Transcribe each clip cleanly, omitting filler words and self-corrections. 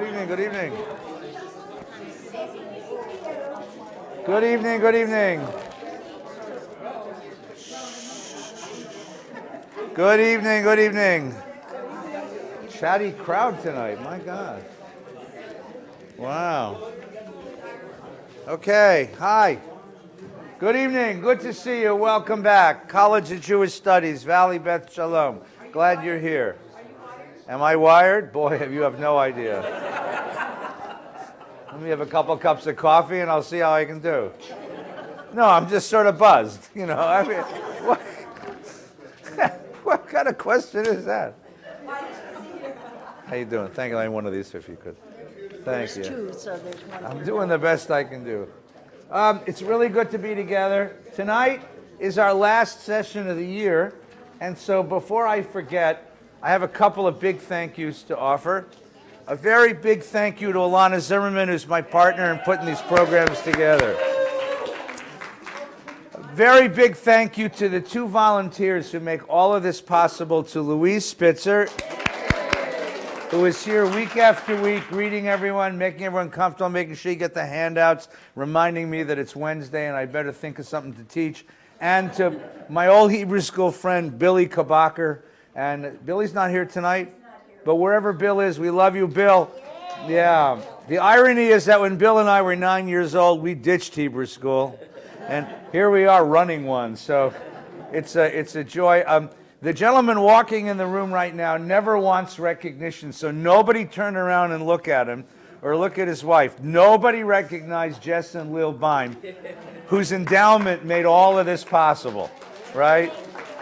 evening, good evening. Good evening, good evening. Good evening, good evening. Chatty crowd tonight, my God. Wow. Okay, hi. Good evening, good to see you. Welcome back. College of Jewish Studies, Valley Beth Shalom. Glad you're here. Am I wired? Boy, you have no idea. Let me have a couple cups of coffee and I'll see how I can do. No, I'm just sort of buzzed, you know. I mean, what kind of question is that? How you doing? Thank you. I need one of these if you could. Thank you. There's two, so there's one. I'm doing the best I can do. It's really good to be together. Tonight is our last session of the year, and so before I forget, I have a couple of big thank yous to offer. A very big thank you to Alana Zimmerman, who's my partner in putting these programs together. A very big thank you to the two volunteers who make all of this possible, to Louise Spitzer, who is here week after week, greeting everyone, making everyone comfortable, making sure you get the handouts, reminding me that it's Wednesday and I better think of something to teach. And to my old Hebrew school friend, Billy Kabacher. And Billy's not here tonight, but wherever Bill is, we love you, Bill. Yeah. The irony is that when Bill and I were 9 years old, we ditched Hebrew school. And here we are running one. So it's a joy. The gentleman walking in the room right now never wants recognition, so nobody turn around and look at him or look at his wife. Nobody recognized Jess and Lil Bine, whose endowment made all of this possible, right?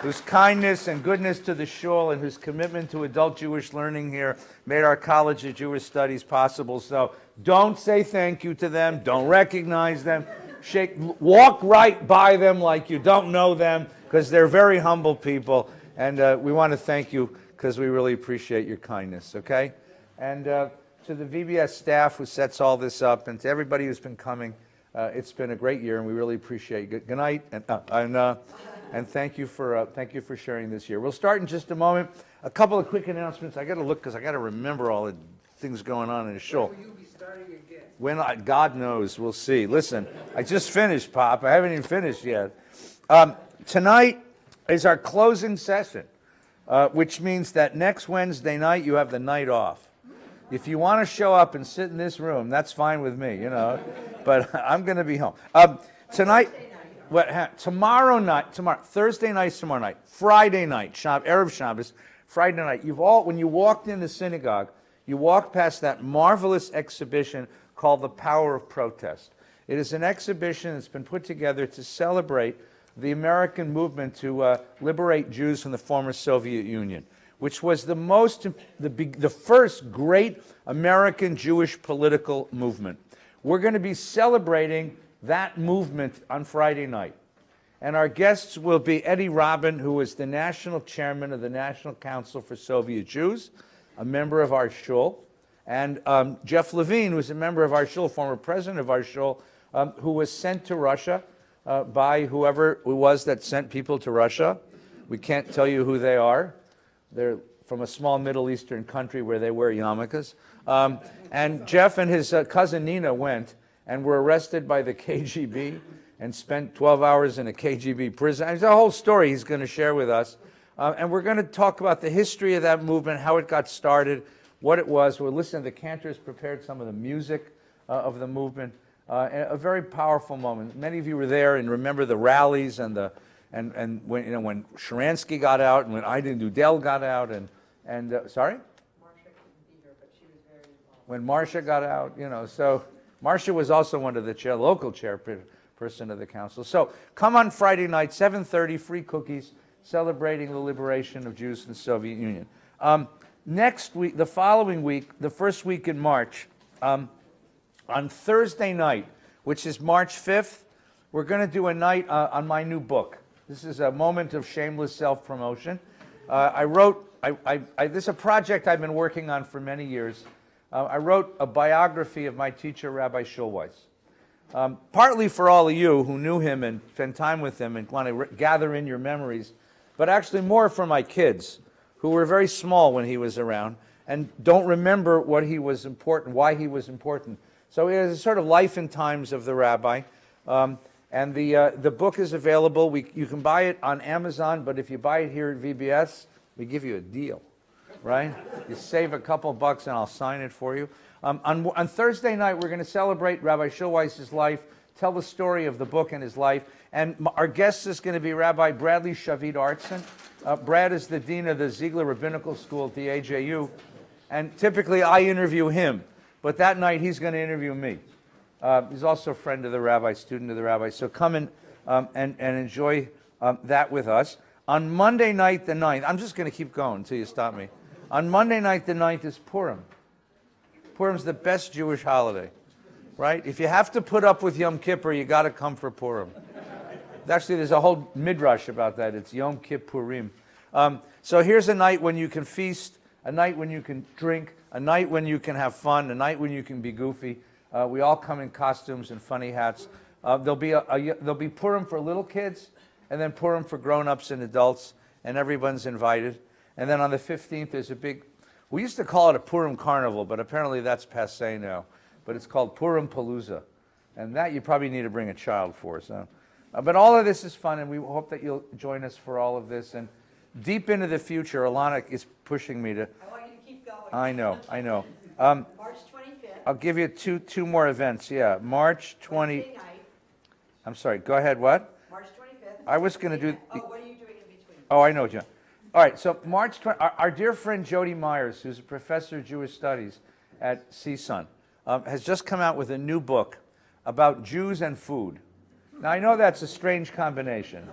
Whose kindness and goodness to the shul and whose commitment to adult Jewish learning here made our College of Jewish Studies possible. So don't say thank you to them. Don't recognize them. Walk right by them like you don't know them, because they're very humble people. And we want to thank you because we really appreciate your kindness, okay? And to the VBS staff who sets all this up, and to everybody who's been coming, it's been a great year, and we really appreciate it. Good night, and thank you for sharing this year. We'll start in just a moment. A couple of quick announcements. I got to look because I got to remember all the things going on in the shul. When will you be starting again? When God knows, we'll see. Listen, I just finished, Pop. I haven't even finished yet. Tonight is our closing session, which means that next Wednesday night you have the night off. If you want to show up and sit in this room, that's fine with me, you know. But I'm going to be home tonight. Thursday night's tomorrow night, Friday night, Erev Shabbos, Friday night. When you walked in the synagogue, you walked past that marvelous exhibition called The Power of Protest. It is an exhibition that's been put together to celebrate the American movement to liberate Jews from the former Soviet Union, which was the first great American Jewish political movement. We're going to be celebrating that movement on Friday night. And our guests will be Eddie Robin, who is the national chairman of the National Council for Soviet Jews, a member of our shul, and Jeff Levine, who is a member of our shul, former president of our shul, who was sent to Russia by whoever it was that sent people to Russia. We can't tell you who they are. They're from a small Middle Eastern country where they wear yarmulkes. And Jeff and his cousin Nina went and were arrested by the KGB and spent 12 hours in a KGB prison. There's a whole story he's going to share with us. And we're going to talk about the history of that movement, how it got started, what it was. We'll listen to the cantors prepared some of the music of the movement. A very powerful moment. Many of you were there and remember the rallies and when Sharansky got out and when Aydin Dudel got out and sorry? Marcia couldn't be here, but she was very involved. When Marcia got out, so Marcia was also one of the local chairperson of the council. So come on Friday night, 7:30, free cookies, celebrating the liberation of Jews in the Soviet Union. Next week, the following week, the first week in March, on Thursday night, which is March 5th, we're going to do a night on my new book. This is a moment of shameless self-promotion. This is a project I've been working on for many years. I wrote a biography of my teacher, Rabbi Schulweis. Partly for all of you who knew him and spent time with him and want to gather in your memories, but actually more for my kids, who were very small when he was around, and don't remember what he was important, why he was important. So it is a sort of life and times of the rabbi. And the book is available. You can buy it on Amazon, but if you buy it here at VBS, we give you a deal, right? You save a couple bucks and I'll sign it for you. On Thursday night, we're going to celebrate Rabbi Schulweiss's life, tell the story of the book and his life. And our guest is going to be Rabbi Bradley Shavit Artson. Brad is the dean of the Ziegler Rabbinical School at the AJU. And typically I interview him, but that night he's going to interview me. He's also a friend of the rabbi, student of the rabbi. So come and enjoy that with us. On Monday night the 9th, I'm just going to keep going until you stop me. On Monday night the 9th is Purim. Purim's the best Jewish holiday, right? If you have to put up with Yom Kippur, you got to come for Purim. Actually, there's a whole midrash about that. It's Yom Kippurim. So here's a night when you can feast, a night when you can drink, a night when you can have fun, a night when you can be goofy. We all come in costumes and funny hats. There'll be Purim for little kids, and then Purim for grown-ups and adults, and everyone's invited. And then on the 15th, there's a big, we used to call it a Purim Carnival, but apparently that's passé now. But it's called Purim Palooza. And that you probably need to bring a child for. So. But all of this is fun, and we hope that you'll join us for all of this. And deep into the future, Alana is pushing me to... I want you to keep going. I know. March 25th. I'll give you two more events. Yeah, March 20... Wednesday night. I'm sorry, go ahead, what? March 25th. I was going to do... Oh, what are you doing in between? Oh, I know, John. All right, so March 20... Our dear friend Jody Myers, who's a professor of Jewish studies at CSUN, has just come out with a new book about Jews and food. Now, I know that's a strange combination.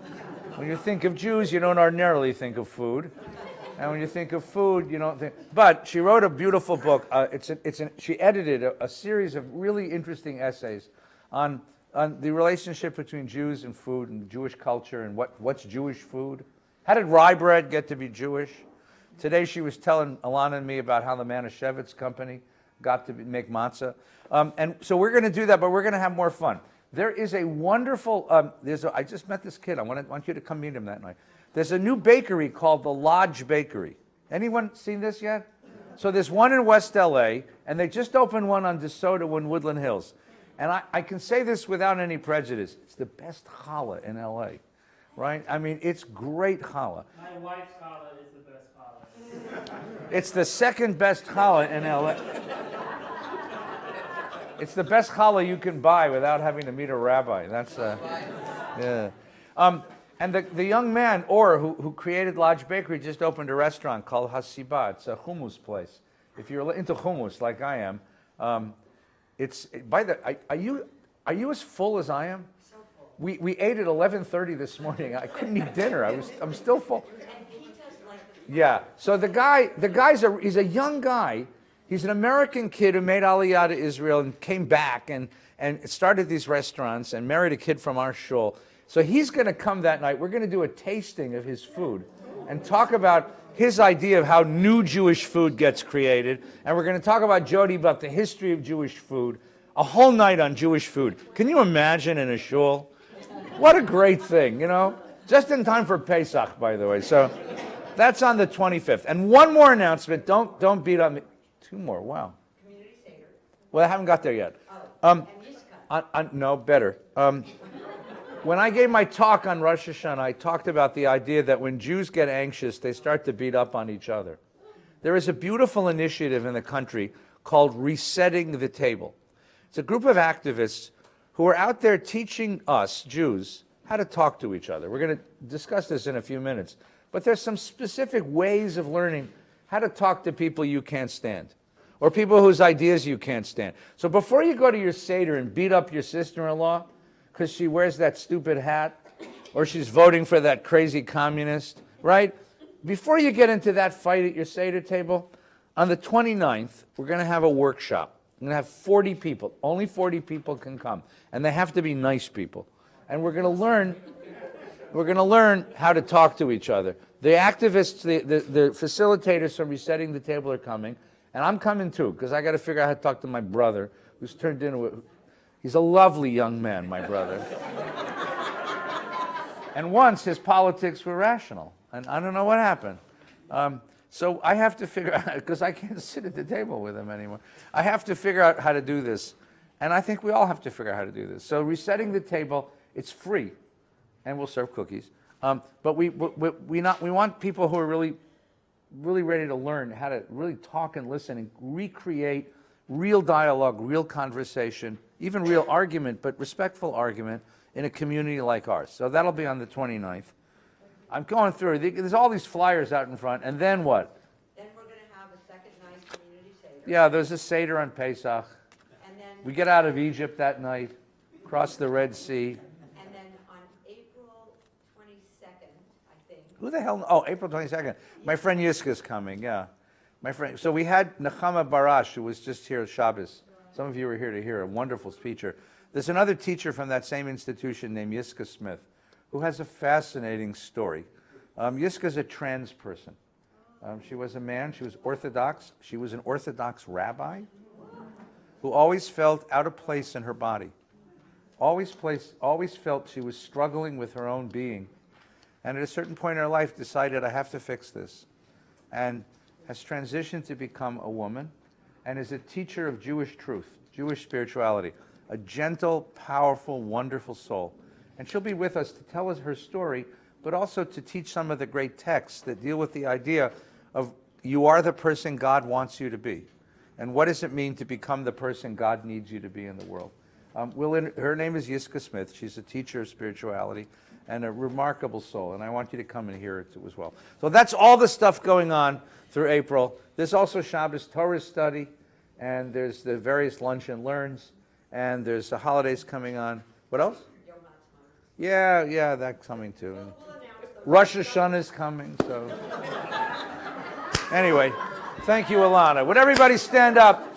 When you think of Jews, you don't ordinarily think of food. And when you think of food, you don't think... But she wrote a beautiful book. She edited a series of really interesting essays on the relationship between Jews and food and Jewish culture and what's Jewish food. How did rye bread get to be Jewish? Today she was telling Alana and me about how the Manischewitz company got to make matzah. And so we're going to do that, but we're going to have more fun. There is a wonderful, I just met this kid. I want you to come meet him that night. There's a new bakery called the Lodge Bakery. Anyone seen this yet? So there's one in West LA, and they just opened one on DeSoto in Woodland Hills. And I can say this without any prejudice. It's the best challah in LA, right? I mean, it's great challah. My wife's challah is the best challah. It's the second best challah in LA. It's the best challah you can buy without having to meet a rabbi. That's yeah. And the young man, Or, who created Lodge Bakery, just opened a restaurant called Hasiba. It's a hummus place. If you're into hummus like I am, are you as full as I am? So full. We ate at 11:30 this morning. I couldn't eat dinner. I'm still full. And pizzas like... Yeah. So he's a young guy. He's an American kid who made Aliyah to Israel and came back and started these restaurants and married a kid from our shul. So he's going to come that night. We're going to do a tasting of his food and talk about his idea of how new Jewish food gets created. And we're going to talk about Jody, about the history of Jewish food. A whole night on Jewish food. Can you imagine in a shul? What a great thing, you know? Just in time for Pesach, by the way. So that's on the 25th. And one more announcement. Don't beat on me. Two more, wow. Community Seder. Well, I haven't got there yet. And Yiscah. No, better. When I gave my talk on Rosh Hashanah, I talked about the idea that when Jews get anxious, they start to beat up on each other. There is a beautiful initiative in the country called Resetting the Table. It's a group of activists who are out there teaching us, Jews, how to talk to each other. We're going to discuss this in a few minutes. But there's some specific ways of learning how to talk to people you can't stand, or people whose ideas you can't stand. So before you go to your Seder and beat up your sister-in-law because she wears that stupid hat, or she's voting for that crazy communist, right? Before you get into that fight at your Seder table, on the 29th, we're going to have a workshop. We're going to have 40 people. Only 40 people can come. And they have to be nice people. And we're going to learn how to talk to each other. The activists, the facilitators from Resetting the Table are coming, and I'm coming too, because I got to figure out how to talk to my brother, who's turned into he's a lovely young man, my brother. And once his politics were rational, and I don't know what happened. So I have to figure out, because I can't sit at the table with him anymore. I have to figure out how to do this. And I think we all have to figure out how to do this. So resetting the table, it's free. And we'll serve cookies. But we want people who are really ready to learn how to really talk and listen and recreate real dialogue, real conversation, even real argument, but respectful argument in a community like ours. So that'll be on the 29th. I'm going through, there's all these flyers out in front, and then what? Then we're going to have a second night community Seder. Yeah, there's a Seder on Pesach. And then, We get out of Egypt that night, cross the Red Sea. and then on April 22nd, I think. Who the hell? Oh, April 22nd. My friend Yiska's coming, yeah. My friend. So we had Nechama Barash, who was just here at Shabbos. Some of you were here to hear, a wonderful teacher. There's another teacher from that same institution named Yiska Smith, who has a fascinating story. Yiska's a trans person. She was a man, she was Orthodox. She was an Orthodox rabbi who always felt out of place in her body. Always felt she was struggling with her own being. And at a certain point in her life decided, I have to fix this. And has transitioned to become a woman and is a teacher of Jewish truth, Jewish spirituality. A gentle, powerful, wonderful soul. And she'll be with us to tell us her story, but also to teach some of the great texts that deal with the idea of you are the person God wants you to be. And what does it mean to become the person God needs you to be in the world? Her name is Yiska Smith. She's a teacher of spirituality and a remarkable soul. And I want you to come and hear it as well. So that's all the stuff going on through April. There's also Shabbos Torah study, and there's the various lunch and learns, and there's the holidays coming on. What else? Yeah, that's coming too. Rosh Hashanah is coming, so. Anyway, thank you, Alana. Would everybody stand up,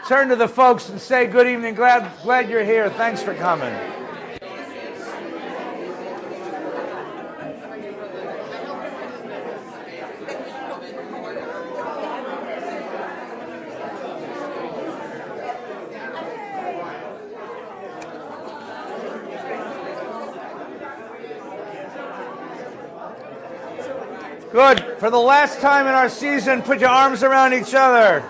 turn to the folks and say good evening, glad you're here. Thanks for coming. Good. For the last time in our season, put your arms around each other.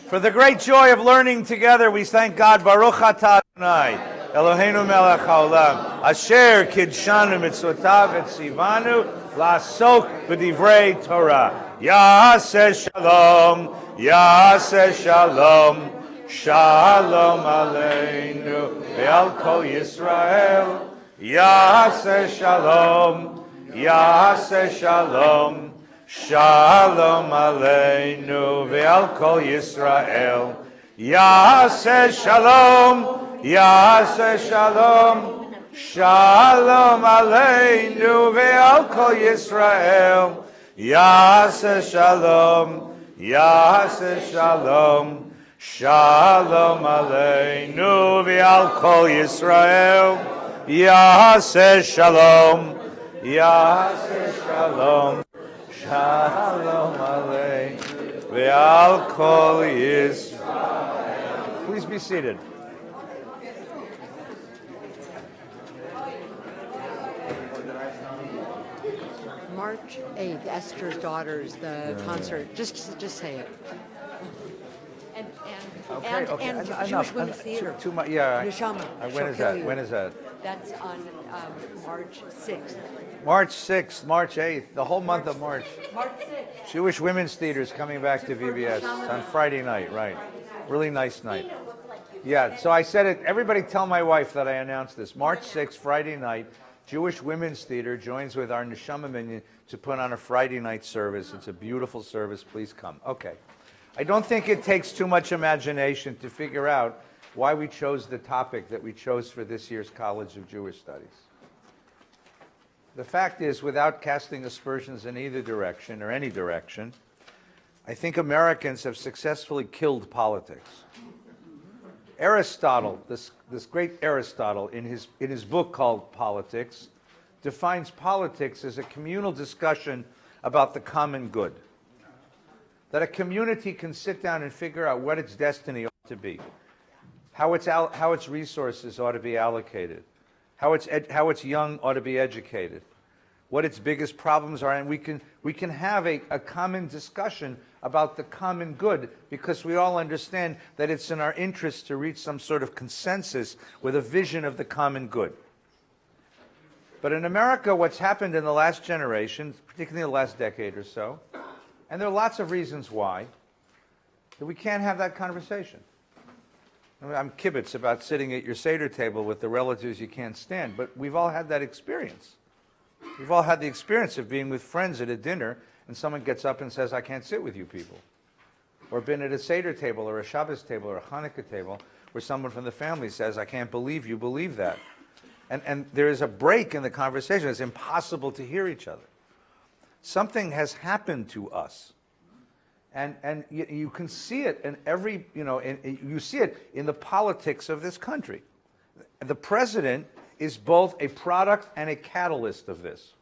For the great joy of learning together, we thank God. Baruch atah Adonai, Eloheinu melech haolam, asher kidshanu mitzvotav et tzivanu la'asok b'divrei Torah. Ya'aseh shalom, Ya'aseh shalom. Shalom aleinu ve'al kol Yisrael. Ya'aseh shalom, Ya'aseh shalom. Shalom aleinu ve'al kol Yisrael. Ya'aseh shalom, Ya'aseh shalom. Shalom aleinu ve'al kol Yisrael. Ya'aseh shalom, Ya'aseh shalom. Shalom aleinu ve'al kol Yisrael. Ya'aseh shalom, Ya'aseh shalom. Shalom aleinu ve'al kol Yisrael. Please be seated. March 8th, Esther's Daughters, the concert. Just say it. And Jewish Women's Theater. Yeah. Neshama. When is that? When is that? That's on March 6th. March 6th, March 8th, the whole month of March. March 6th. Jewish Women's Theater is coming back to VBS on Friday night, right? Really nice night. Yeah, so I said it, everybody tell my wife that I announced this. March 6th, Friday night, Jewish Women's Theater joins with our Neshama Minyan to put on a Friday night service. It's a beautiful service. Please come. Okay. I don't think it takes too much imagination to figure out why we chose the topic that we chose for this year's College of Jewish Studies. The fact is, without casting aspersions in either direction or any direction, I think Americans have successfully killed politics. Aristotle, this great Aristotle, in his book called Politics, defines politics as a communal discussion about the common good. That a community can sit down and figure out what its destiny ought to be, how its resources ought to be allocated, how its young ought to be educated, what its biggest problems are, and we can have a common discussion about the common good, because we all understand that it's in our interest to reach some sort of consensus with a vision of the common good. But in America, what's happened in the last generation, particularly the last decade or so, and there are lots of reasons why, that we can't have that conversation. I mean, I'm kibbutz about sitting at your Seder table with the relatives you can't stand, but we've all had that experience. We've all had the experience of being with friends at a dinner and someone gets up and says, I can't sit with you people. Or been at a Seder table or a Shabbos table or a Hanukkah table where someone from the family says, I can't believe you believe that. And there is a break in the conversation. It's impossible to hear each other. Something has happened to us. And you can see it in every, you see it in the politics of this country. The president is both a product and a catalyst of this.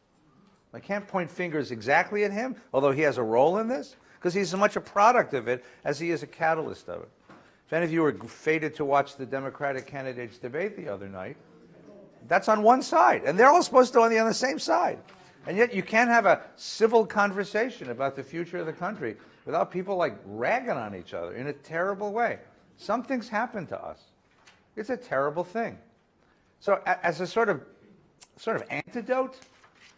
I can't point fingers exactly at him, although he has a role in this, because he's as much a product of it as he is a catalyst of it. If any of you were fated to watch the Democratic candidates debate the other night, that's on one side, and they're all supposed to be on the same side. And yet you can't have a civil conversation about the future of the country without people like ragging on each other in a terrible way. Something's happened to us. It's a terrible thing. So as a sort of antidote,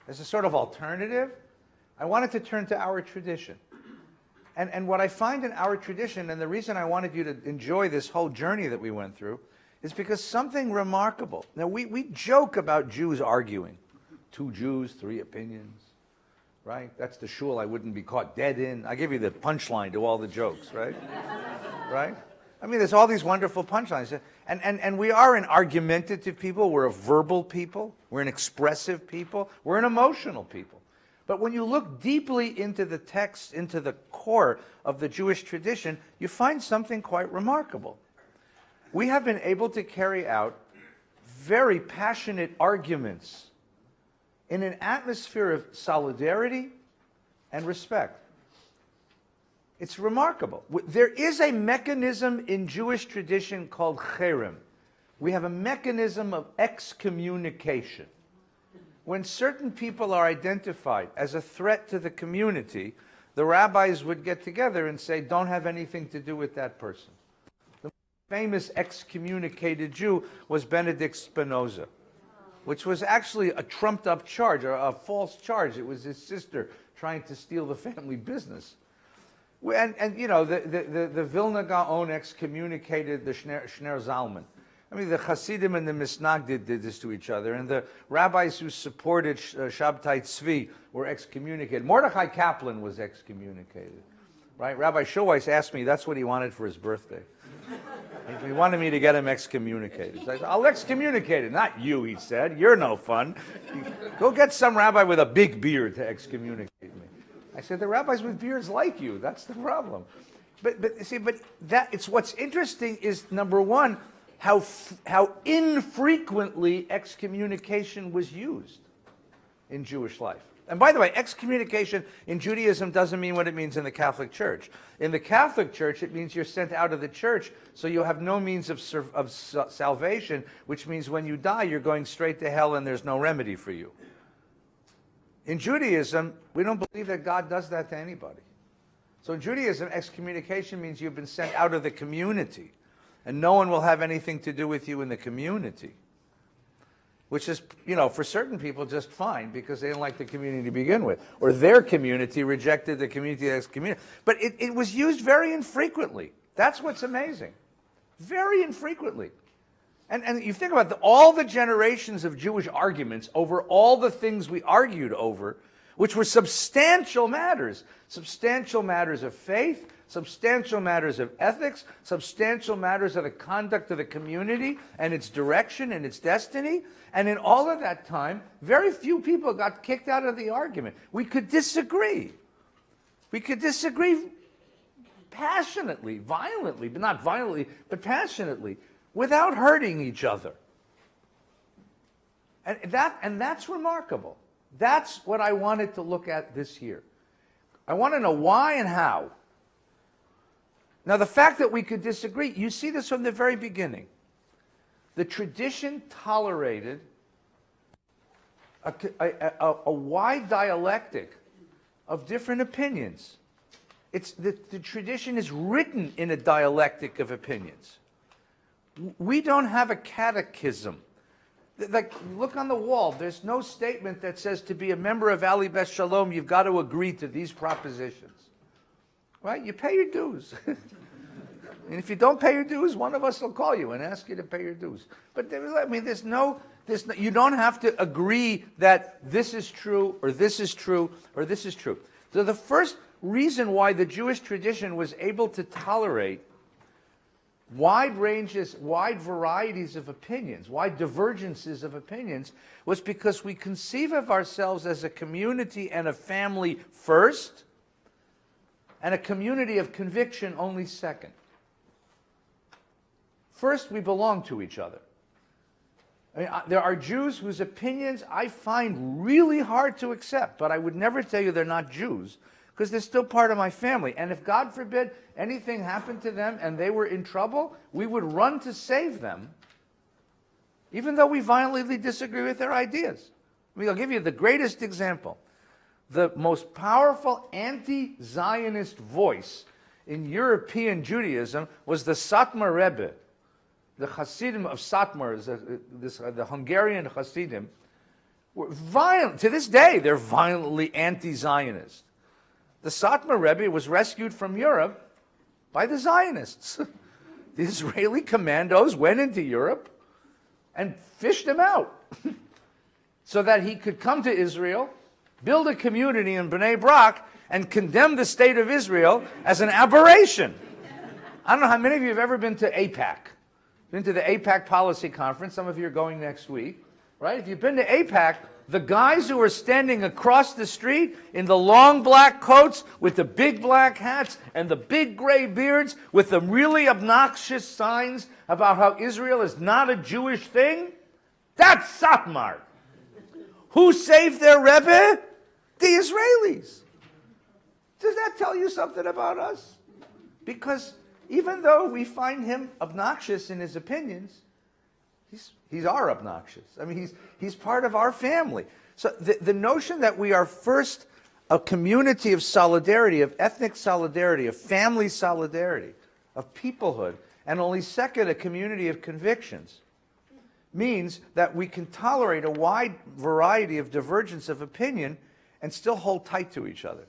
as a sort of alternative, I wanted to turn to our tradition. And what I find in our tradition, and the reason I wanted you to enjoy this whole journey that we went through, is because something remarkable. Now, we joke about Jews arguing. 2 Jews, 3 opinions, right? That's the shul I wouldn't be caught dead in. I give you the punchline to all the jokes, right? Right? I mean, there's all these wonderful punchlines. And we are an argumentative people. We're a verbal people. We're an expressive people. We're an emotional people. But when you look deeply into the text, into the core of the Jewish tradition, you find something quite remarkable. We have been able to carry out very passionate arguments in an atmosphere of solidarity and respect. It's remarkable. There is a mechanism in Jewish tradition called cherem. We have a mechanism of excommunication. When certain people are identified as a threat to the community, the rabbis would get together and say, don't have anything to do with that person. The famous excommunicated Jew was Benedict Spinoza, which was actually a trumped-up charge, or a false charge. It was his sister trying to steal the family business. And the Vilna Gaon excommunicated the Shner Zalman. I mean, the Hasidim and the Misnagdim did this to each other, and the rabbis who supported Shabtai Tzvi were excommunicated. Mordechai Kaplan was excommunicated, right? Rabbi Shulweiss asked me, that's what he wanted for his birthday. He wanted me to get him excommunicated. So I said, I'll excommunicate him. Not you, he said. You're no fun. Go get some rabbi with a big beard to excommunicate me. I said, the rabbis with beards like you. That's the problem. But it's what's interesting is, number one, how infrequently excommunication was used in Jewish life. And by the way, excommunication in Judaism doesn't mean what it means in the Catholic Church. In the Catholic Church, it means you're sent out of the church, so you have no means of salvation, which means when you die, you're going straight to hell and there's no remedy for you. In Judaism, we don't believe that God does that to anybody. So in Judaism, excommunication means you've been sent out of the community, and no one will have anything to do with you in the community. Which is, for certain people just fine because they didn't like the community to begin with. Or their community rejected the community that's community. But it was used very infrequently. That's what's amazing. Very infrequently. And you think about all the generations of Jewish arguments over all the things we argued over, which were substantial matters of faith, substantial matters of ethics, substantial matters of the conduct of the community and its direction and its destiny. And in all of that time, very few people got kicked out of the argument. We could disagree. We could disagree passionately, violently, but not violently, but passionately, without hurting each other. And that's remarkable. That's what I wanted to look at this year. I want to know why and how. Now, the fact that we could disagree, you see this from the very beginning. The tradition tolerated a wide dialectic of different opinions. The tradition is written in a dialectic of opinions. We don't have a catechism. Like, look on the wall. There's no statement that says to be a member of Ali Beth Shalom, you've got to agree to these propositions. Right? You pay your dues. And if you don't pay your dues, one of us will call you and ask you to pay your dues. But you don't have to agree that this is true, or this is true, or this is true. So the first reason why the Jewish tradition was able to tolerate wide ranges, wide varieties of opinions, wide divergences of opinions, was because we conceive of ourselves as a community and a family first, and a community of conviction only second. First, we belong to each other. I mean, there are Jews whose opinions I find really hard to accept, but I would never tell you they're not Jews, because they're still part of my family. And if, God forbid, anything happened to them and they were in trouble, we would run to save them, even though we violently disagree with their ideas. I mean, I'll give you the greatest example. The most powerful anti-Zionist voice in European Judaism was the Satmar Rebbe. The Hasidim of Satmar, the Hungarian Hasidim, were violent. To this day, they're violently anti-Zionist. The Satmar Rebbe was rescued from Europe by the Zionists. The Israeli commandos went into Europe and fished him out so that he could come to Israel, build a community in Bnei Brak, and condemn the state of Israel as an aberration. I don't know how many of you have ever been to AIPAC. Been to the AIPAC policy conference. Some of you are going next week, right? If you've been to AIPAC, the guys who are standing across the street in the long black coats with the big black hats and the big gray beards with the really obnoxious signs about how Israel is not a Jewish thing, that's Satmar. Who saved their Rebbe? The Israelis. Does that tell you something about us? Because even though we find him obnoxious in his opinions, he's our obnoxious. I mean, he's part of our family. So the notion that we are first a community of solidarity, of ethnic solidarity, of family solidarity, of peoplehood, and only second a community of convictions, means that we can tolerate a wide variety of divergence of opinion and still hold tight to each other.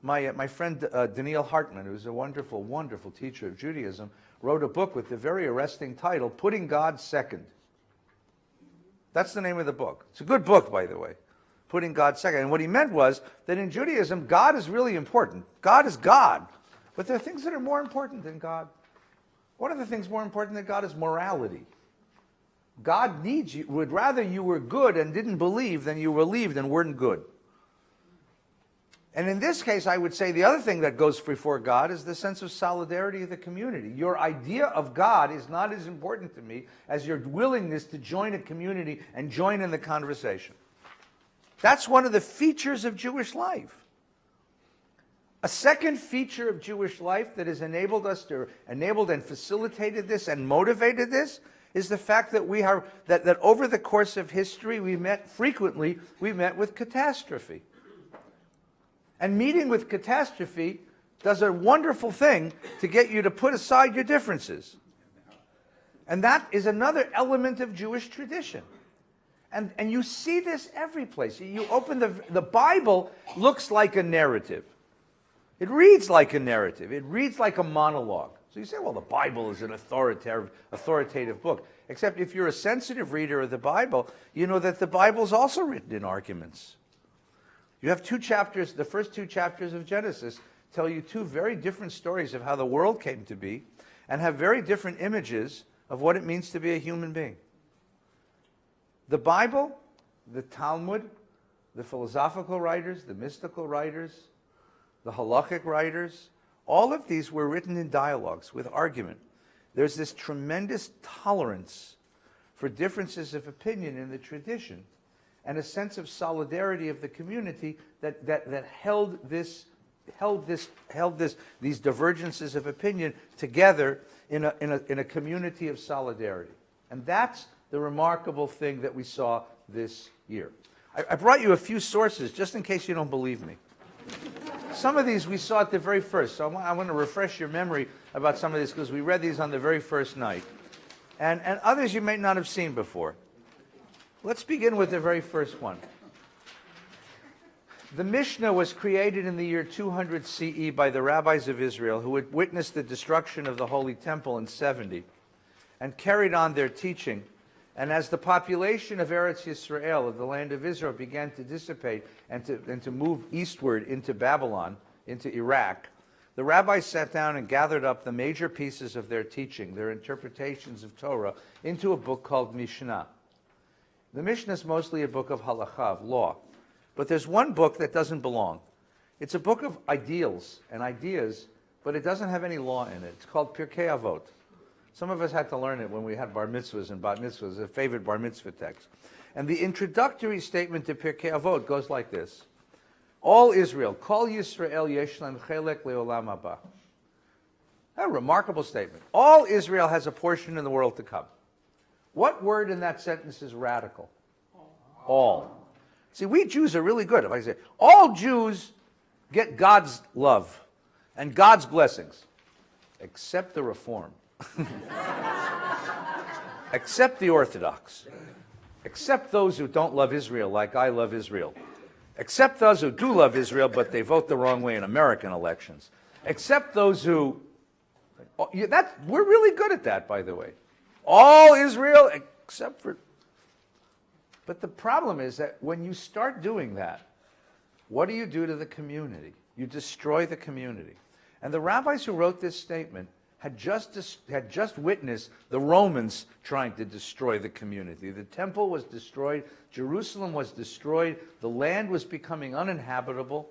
My friend Daniel Hartman, who's a wonderful, wonderful teacher of Judaism, wrote a book with the very arresting title, Putting God Second. That's the name of the book. It's a good book, by the way, Putting God Second. And what he meant was that in Judaism, God is really important. God is God. But there are things that are more important than God. One of the things more important than God is morality. God needs you, would rather you were good and didn't believe than you believed and weren't good. And in this case, I would say the other thing that goes before God is the sense of solidarity of the community. Your idea of God is not as important to me as your willingness to join a community and join in the conversation. That's one of the features of Jewish life. A second feature of Jewish life that has enabled and facilitated this and motivated this is the fact that that over the course of history we met with catastrophe. And meeting with catastrophe does a wonderful thing to get you to put aside your differences. And that is another element of Jewish tradition. And you see this every place. You open the Bible looks like a narrative. It reads like a narrative. It reads like a monologue. So you say, well, the Bible is an authoritative book. Except if you're a sensitive reader of the Bible, you know that the Bible is also written in arguments. You have two chapters, the first two chapters of Genesis tell you two very different stories of how the world came to be and have very different images of what it means to be a human being. The Bible, the Talmud, the philosophical writers, the mystical writers, the halachic writers, all of these were written in dialogues with argument. There's this tremendous tolerance for differences of opinion in the tradition and a sense of solidarity of the community that held these divergences of opinion together in a community of solidarity. And that's the remarkable thing that we saw this year. I brought you a few sources just in case you don't believe me. Some of these we saw at the very first, so I want to refresh your memory about some of these because we read these on the very first night. And others you may not have seen before. Let's begin with the very first one. The Mishnah was created in the year 200 CE by the rabbis of Israel who had witnessed the destruction of the Holy Temple in 70 and carried on their teaching. And as the population of Eretz Yisrael, of the land of Israel, began to dissipate and to move eastward into Babylon, into Iraq, the rabbis sat down and gathered up the major pieces of their teaching, their interpretations of Torah, into a book called Mishnah. The Mishnah is mostly a book of halakha, of law. But there's one book that doesn't belong. It's a book of ideals and ideas, but it doesn't have any law in it. It's called Pirkei Avot. Some of us had to learn it when we had bar mitzvahs and bat mitzvahs, a favorite bar mitzvah text. And the introductory statement to Pirkei Avot goes like this. All Israel, Kol Yisrael yesh lem chelek leolam haba. A remarkable statement. All Israel has a portion in the world to come. What word in that sentence is radical? All. See, we Jews are really good. If I say, all Jews get God's love and God's blessings, except the Reform, except the Orthodox, except those who don't love Israel like I love Israel, except those who do love Israel but they vote the wrong way in American elections, except those who... we're really good at that, by the way. All Israel except for... But the problem is that when you start doing that, what do you do to the community? You destroy the community. And the rabbis who wrote this statement had just witnessed the Romans trying to destroy the community. The temple was destroyed, Jerusalem was destroyed, the land was becoming uninhabitable.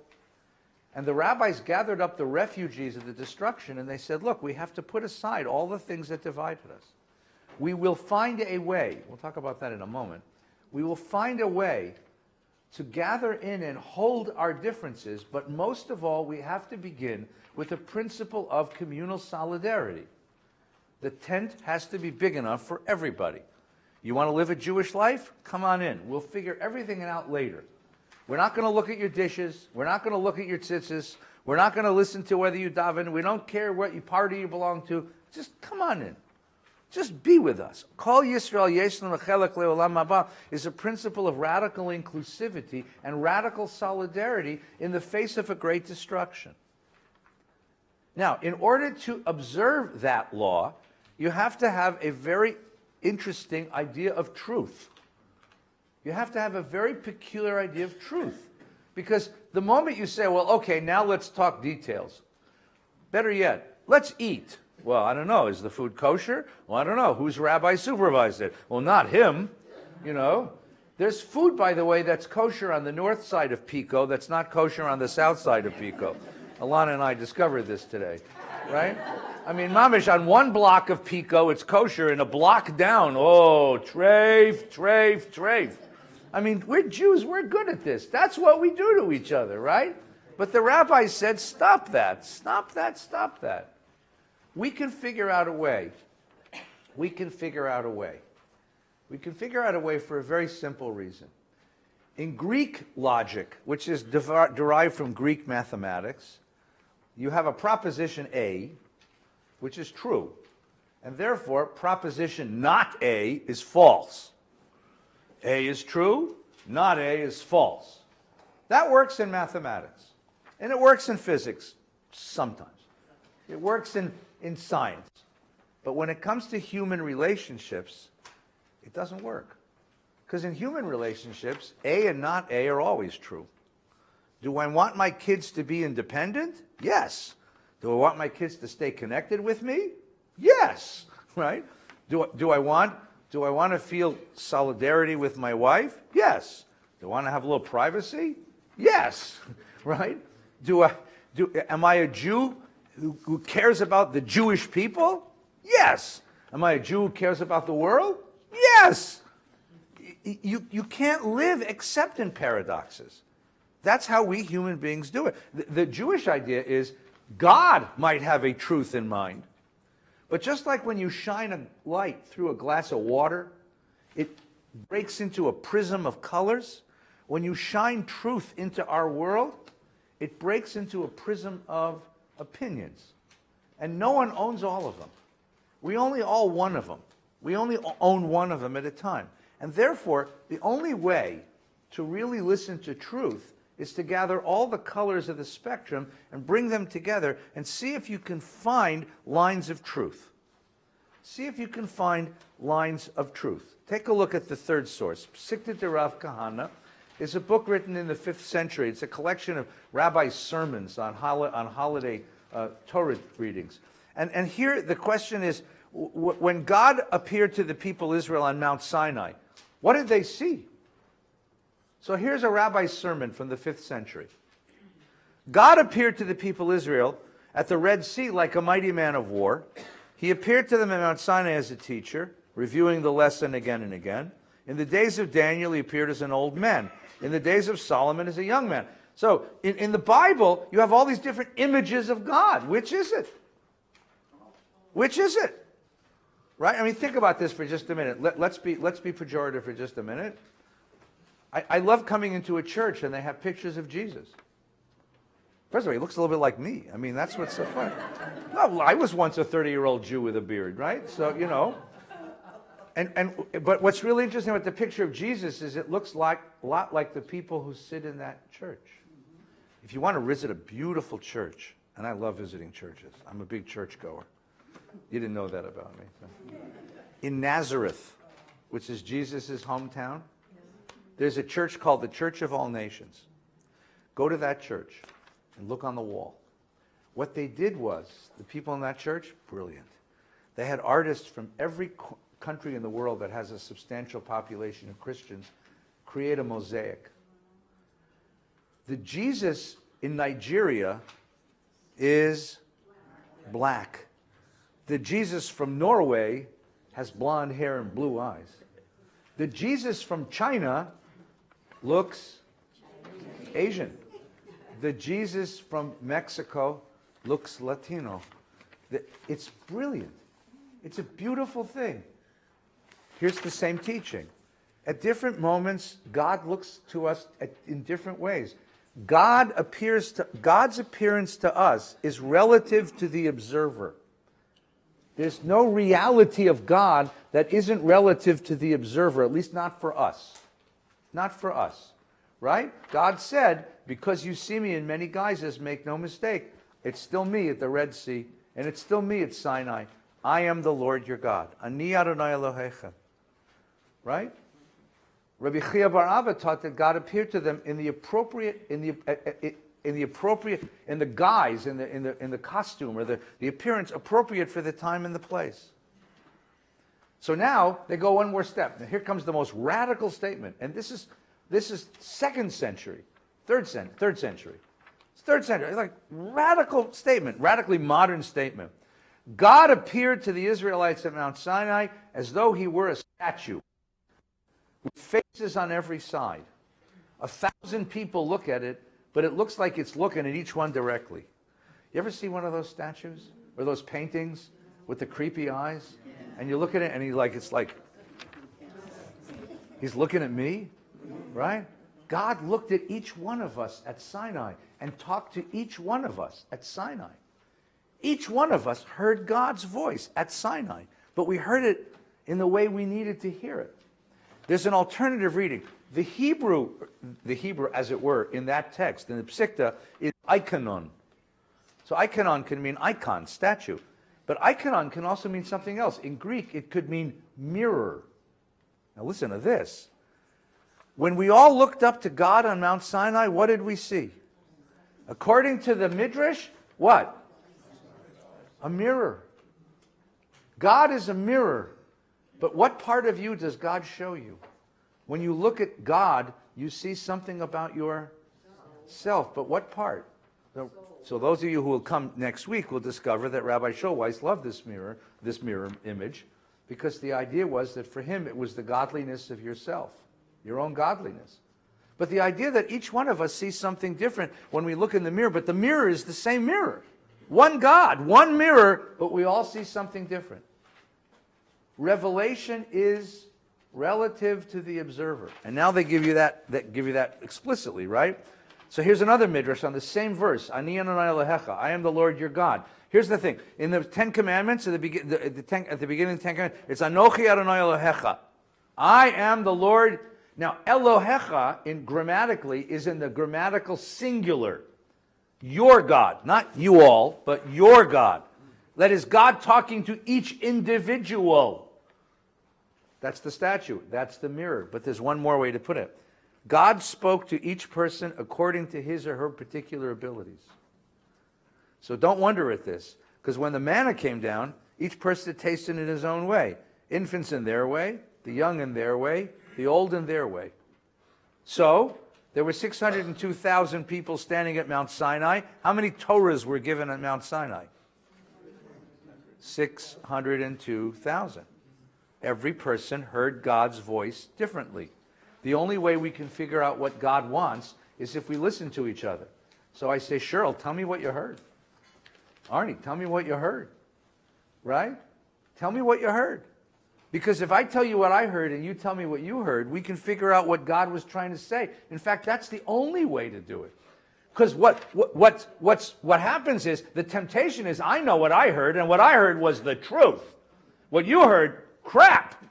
And the rabbis gathered up the refugees of the destruction and they said, look, we have to put aside all the things that divided us. We will find a way, we'll talk about that in a moment, we will find a way to gather in and hold our differences, but most of all, we have to begin with a principle of communal solidarity. The tent has to be big enough for everybody. You want to live a Jewish life? Come on in. We'll figure everything out later. We're not going to look at your dishes. We're not going to look at your tzitzis. We're not going to listen to whether you daven. We don't care what party you belong to. Just come on in. Just be with us. Kol Yisrael yesh lem chelek leolam haba is a principle of radical inclusivity and radical solidarity in the face of a great destruction. Now, in order to observe that law, you have to have a very interesting idea of truth. You have to have a very peculiar idea of truth. Because the moment you say, well, okay, now let's talk details. Better yet, let's eat. Well, I don't know. Is the food kosher? Well, I don't know. Whose rabbi supervised it? Well, not him. You know. There's food, by the way, that's kosher on the north side of Pico that's not kosher on the south side of Pico. Alana and I discovered this today, right? I mean, mamish, on one block of Pico, it's kosher, and a block down, oh, treif. I mean, we're Jews. We're good at this. That's what we do to each other, right? But the rabbis said, stop that. Stop that. We can figure out a way. We can figure out a way for a very simple reason. In Greek logic, which is derived from Greek mathematics, you have a proposition A, which is true. And therefore, proposition not A is false. A is true, not A is false. That works in mathematics. And it works in physics sometimes. It works in science. But when it comes to human relationships, it doesn't work. Because in human relationships, A and not A are always true. Do I want my kids to be independent? Yes. Do I want my kids to stay connected with me? Yes. Right? Do I want to feel solidarity with my wife? Yes. Do I want to have a little privacy? Yes. Right? Am I a Jew who cares about the Jewish people? Yes. Am I a Jew who cares about the world? Yes. You can't live except in paradoxes. That's how we human beings do it. The Jewish idea is God might have a truth in mind. But just like when you shine a light through a glass of water, it breaks into a prism of colors. when you shine truth into our world, it breaks into a prism of opinions. And no one owns all of them. We only own one of them. We only own one of them at a time. And therefore, the only way to really listen to truth is to gather all the colors of the spectrum and bring them together and see if you can find lines of truth. See if you can find lines of truth. Take a look at the third source. Psikta de Rav Kahana is a book written in the 5th century. It's a collection of rabbis' sermons on holiday Torah readings. And here the question is, when God appeared to the people of Israel on Mount Sinai, what did they see? So here's a rabbi's sermon from the 5th century. God appeared to the people of Israel at the Red Sea like a mighty man of war. He appeared to them at Mount Sinai as a teacher, reviewing the lesson again and again. In the days of Daniel, he appeared as an old man. In the days of Solomon, as a young man. So in the Bible, you have all these different images of God. Which is it? Which is it? Right? I mean, think about this for just a minute. Let's be pejorative for just a minute. I love coming into a church and they have pictures of Jesus. First of all, he looks a little bit like me. I mean, that's what's so funny. No, I was once a 30-year-old Jew with a beard, right? So, you know. But what's really interesting about the picture of Jesus is it looks a lot like the people who sit in that church. If you want to visit a beautiful church, and I love visiting churches. I'm a big church goer. You didn't know that about me. So. In Nazareth, which is Jesus' hometown, there's a church called the Church of All Nations. Go to that church and look on the wall. What they did was, the people in that church, brilliant. They had artists from every country in the world that has a substantial population of Christians create a mosaic. The Jesus in Nigeria is black. The Jesus from Norway has blonde hair and blue eyes. The Jesus from China looks Asian. The Jesus from Mexico looks Latino. It's brilliant. It's a beautiful thing. Here's the same teaching. At different moments, God looks to us in different ways. God's appearance to us is relative to the observer. There's no reality of God that isn't relative to the observer, at least not for us. Not for us, right? God said, because you see me in many guises, make no mistake, it's still me at the Red Sea, and it's still me at Sinai. I am the Lord your God. Ani Adonai Elohecha. Right? Rabbi Chia bar Abba taught that God appeared to them in the guise, in the costume, or the appearance appropriate for the time and the place. So now they go one more step. Now here comes the most radical statement, and this is 2nd century, third century. It's 3rd century. It's like radical statement, radically modern statement. God appeared to the Israelites at Mount Sinai as though he were a statue, with faces on every side. 1,000 people look at it, but it looks like it's looking at each one directly. You ever see one of those statues or those paintings with the creepy eyes? And you look at it and it's like, he's looking at me, right? God looked at each one of us at Sinai and talked to each one of us at Sinai. Each one of us heard God's voice at Sinai, but we heard it in the way we needed to hear it. There's an alternative reading. The Hebrew, as it were, in that text, in the Psikta, is ikonon. So ikonon can mean icon, statue. But ikonon can also mean something else. In Greek, it could mean mirror. Now listen to this. When we all looked up to God on Mount Sinai, what did we see? According to the Midrash, what? A mirror. God is a mirror. But what part of you does God show you? When you look at God, you see something about yourself. But what part? So those of you who will come next week will discover that Rabbi Schulweis loved this mirror image, because the idea was that for him it was the godliness of yourself, your own godliness. But the idea that each one of us sees something different when we look in the mirror, but the mirror is the same mirror. One God, one mirror, but we all see something different. Revelation is relative to the observer. And now they give you that explicitly, right? So here's another midrash on the same verse. Ani Adonai Elohecha. I am the Lord your God. Here's the thing. In the Ten Commandments, at the beginning of the Ten Commandments, it's Anochi Adonai Elohecha. I am the Lord. Now, Elohecha, grammatically, is in the grammatical singular. Your God. Not you all, but your God. That is God talking to each individual. That's the statue. That's the mirror. But there's one more way to put it. God spoke to each person according to his or her particular abilities. So don't wonder at this, because when the manna came down, each person tasted it in his own way. Infants in their way, the young in their way, the old in their way. So there were 602,000 people standing at Mount Sinai. How many Torahs were given at Mount Sinai? 602,000. Every person heard God's voice differently. The only way we can figure out what God wants is if we listen to each other. So I say, Cheryl, tell me what you heard. Arnie, tell me what you heard. Right? Tell me what you heard. Because if I tell you what I heard and you tell me what you heard, we can figure out what God was trying to say. In fact, that's the only way to do it. Because what happens is, the temptation is, I know what I heard, and what I heard was the truth. What you heard, crap.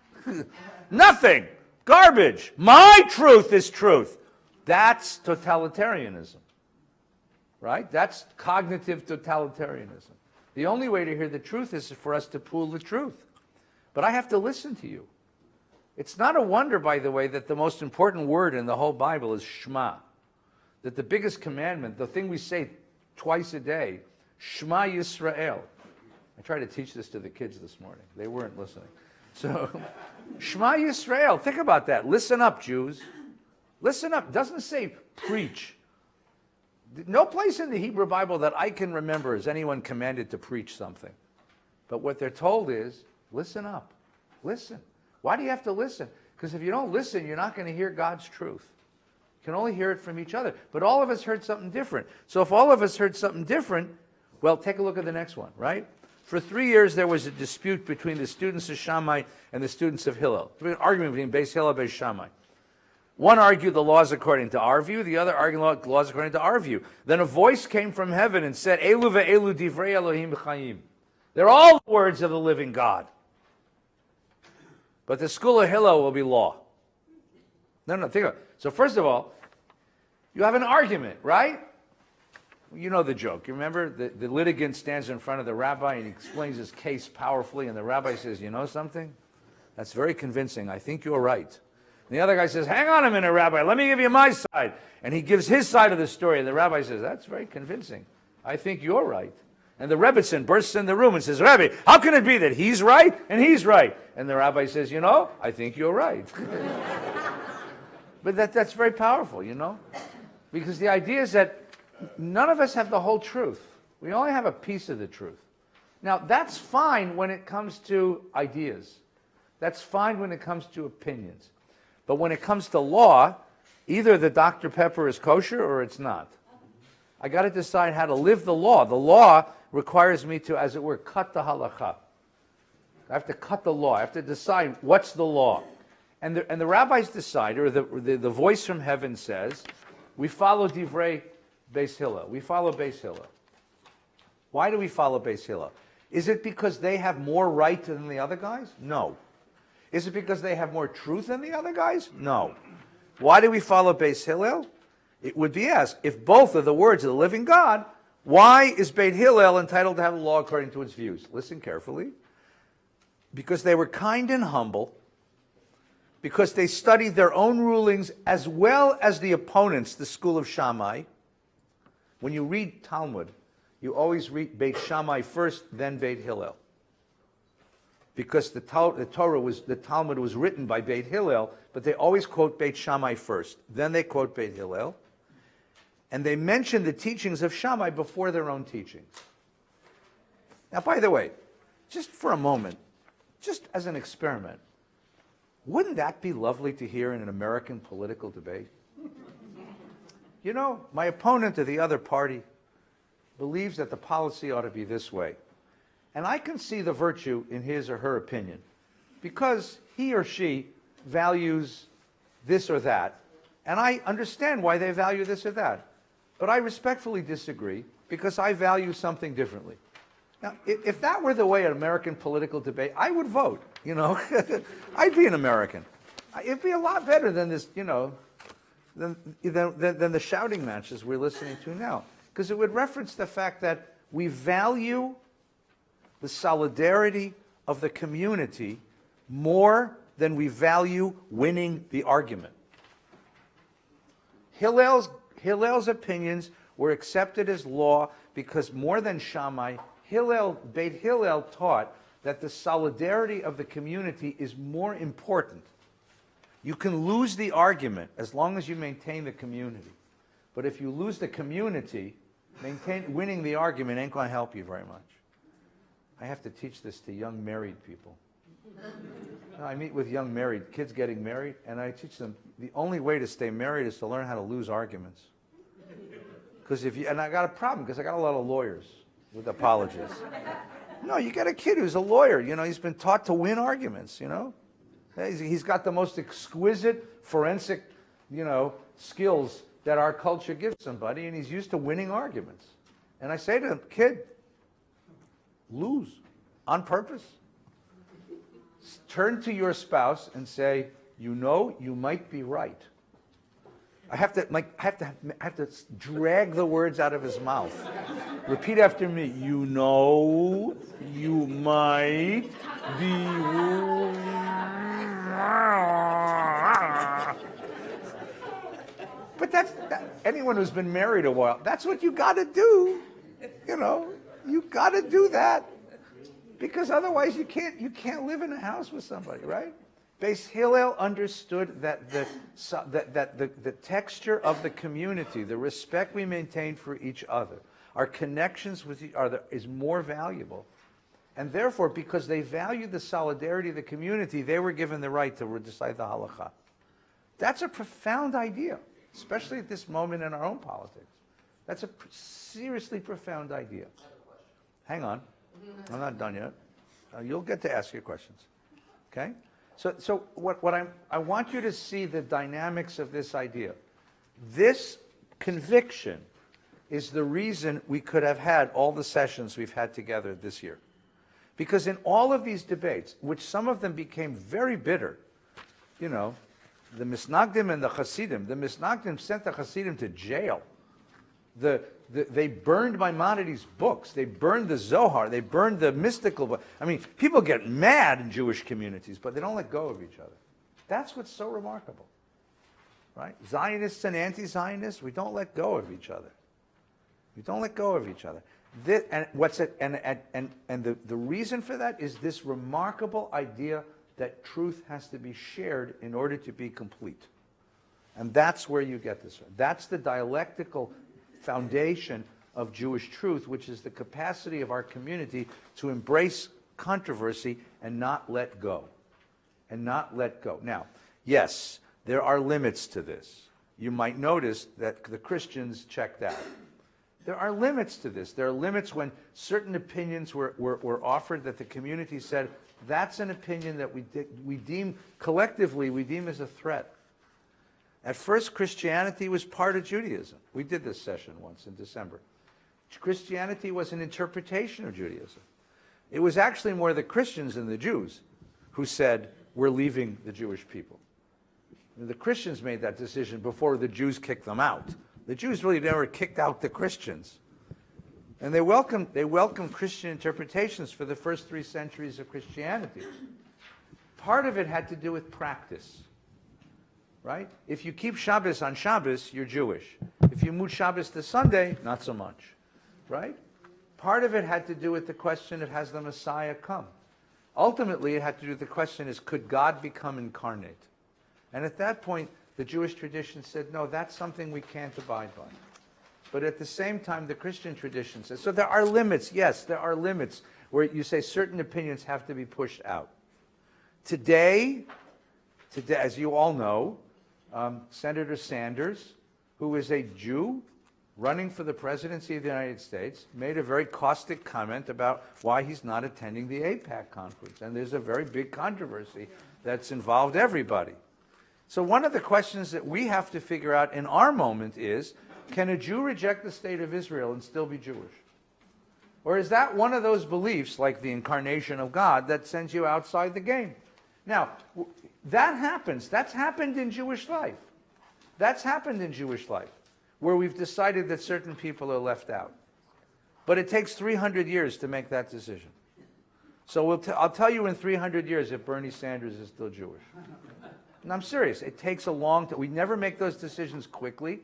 Nothing. Garbage. My truth is truth. That's totalitarianism. Right? That's cognitive totalitarianism. The only way to hear the truth is for us to pool the truth. But I have to listen to you. It's not a wonder, by the way, that the most important word in the whole Bible is Shema. That the biggest commandment, the thing we say twice a day, Shema Yisrael. I tried to teach this to the kids this morning. They weren't listening. So, Shema Yisrael. Think about that. Listen up, Jews. Listen up. It doesn't say preach. No place in the Hebrew Bible that I can remember is anyone commanded to preach something. But what they're told is, listen up. Listen. Why do you have to listen? Because if you don't listen, you're not going to hear God's truth. You can only hear it from each other. But all of us heard something different. So if all of us heard something different, well, take a look at the next one, right? For 3 years, there was a dispute between the students of Shammai and the students of Hillel. There was an argument between Beis Hillel and Beis Shammai. One argued the laws according to our view, the other argued the laws according to our view. Then a voice came from heaven and said, Elu ve'elu divrei Elohim b'chayim. They're all the words of the living God. But the school of Hillel will be law. No, think about it. So first of all, you have an argument, right? You know the joke. You remember the litigant stands in front of the rabbi and he explains his case powerfully, and the rabbi says, you know something? That's very convincing. I think you're right. And the other guy says, hang on a minute, Rabbi, let me give you my side. And he gives his side of the story, and the rabbi says, that's very convincing. I think you're right. And the Rebbitzin bursts in the room and says, Rabbi, how can it be that he's right and he's right? And the rabbi says, you know, I think you're right. But that's very powerful, you know? Because the idea is that none of us have the whole truth. We only have a piece of the truth. Now, that's fine when it comes to ideas. That's fine when it comes to opinions. But when it comes to law, either the Dr. Pepper is kosher or it's not. I got to decide how to live the law. The law requires me to, as it were, cut the halakha. I have to cut the law. I have to decide what's the law. And the rabbis decide, or the voice from heaven says, we follow divrei Beis Hillel. We follow Beis Hillel. Why do we follow Beis Hillel? Is it because they have more right than the other guys? No. Is it because they have more truth than the other guys? No. Why do we follow Beis Hillel? It would be asked, if both are the words of the living God, why is Beit Hillel entitled to have a law according to its views? Listen carefully. Because they were kind and humble, because they studied their own rulings as well as the opponents, the school of Shammai. When you read Talmud, you always read Beit Shammai first, then Beit Hillel. Because the Talmud was written by Beit Hillel, but they always quote Beit Shammai first. Then they quote Beit Hillel. And they mention the teachings of Shammai before their own teachings. Now, by the way, just for a moment, just as an experiment, wouldn't that be lovely to hear in an American political debate? You know, my opponent of the other party believes that the policy ought to be this way. And I can see the virtue in his or her opinion, because he or she values this or that, and I understand why they value this or that, but I respectfully disagree because I value something differently. Now, if that were the way an American political debate, I would vote, you know. I'd be an American. It'd be a lot better than this, you know, than the shouting matches we're listening to now. Because it would reference the fact that we value the solidarity of the community more than we value winning the argument. Hillel's opinions were accepted as law because more than Shammai, Beit Hillel taught that the solidarity of the community is more important. You can lose the argument as long as you maintain the community. But if you lose the community, winning the argument ain't going to help you very much. I have to teach this to young married people. I meet with young married kids getting married, and I teach them the only way to stay married is to learn how to lose arguments. Because and I got a problem because I got a lot of lawyers with apologies. No, you got a kid who's a lawyer. You know, he's been taught to win arguments. You know, he's got the most exquisite forensic, you know, skills that our culture gives somebody, and he's used to winning arguments. And I say to him, kid, lose on purpose. Turn to your spouse and say, you know, you might be right. I have to drag the words out of his mouth. Repeat after me. You know, you might be. But anyone who's been married a while, that's what you got to do. You know, you got to do that. Because otherwise you can't live in a house with somebody, right? Beis Hillel understood that the texture of the community, the respect we maintain for each other, our connections with each other is more valuable. And therefore, because they valued the solidarity of the community, they were given the right to decide the halakha. That's a profound idea, especially at this moment in our own politics. That's a seriously profound idea. Hang on. I'm not done yet. You'll get to ask your questions. Okay? So I want you to see the dynamics of this idea. This conviction is the reason we could have had all the sessions we've had together this year. Because in all of these debates, which some of them became very bitter, you know, the Misnagdim and the Hasidim, the Misnagdim sent the Hasidim to jail. They burned Maimonides' books. They burned the Zohar. They burned the mystical book. I mean, people get mad in Jewish communities, but they don't let go of each other. That's what's so remarkable, right? Zionists and anti-Zionists, we don't let go of each other. We don't let go of each other. The reason for that is this remarkable idea that truth has to be shared in order to be complete. And that's where you get this from. That's the dialectical foundation of Jewish truth, which is the capacity of our community to embrace controversy and not let go. And not let go. Now, yes, there are limits to this. You might notice that the Christians checked out. There are limits to this. There are limits when certain opinions were offered that the community said, that's an opinion that we deem as a threat. At first, Christianity was part of Judaism. We did this session once in December. Christianity was an interpretation of Judaism. It was actually more the Christians than the Jews who said, we're leaving the Jewish people. The Christians made that decision before the Jews kicked them out. The Jews really never kicked out the Christians. And they welcomed Christian interpretations for the first 3 centuries of Christianity. Part of it had to do with practice. Right? If you keep Shabbos on Shabbos, you're Jewish. If you move Shabbos to Sunday, not so much. Right? Part of it had to do with the question of has the Messiah come? Ultimately, it had to do with the question is could God become incarnate? And at that point, the Jewish tradition said, no, that's something we can't abide by. But at the same time, the Christian tradition says, so there are limits. Yes, there are limits where you say certain opinions have to be pushed out. Today, as you all know, Senator Sanders, who is a Jew running for the presidency of the United States, made a very caustic comment about why he's not attending the AIPAC conference. And there's a very big controversy that's involved everybody. So one of the questions that we have to figure out in our moment is, can a Jew reject the state of Israel and still be Jewish? Or is that one of those beliefs, like the incarnation of God, that sends you outside the game? Now, that happens. That's happened in Jewish life. That's happened in Jewish life, where we've decided that certain people are left out. But it takes 300 years to make that decision. So I'll tell you in 300 years if Bernie Sanders is still Jewish. And I'm serious. It takes a long time. We never make those decisions quickly.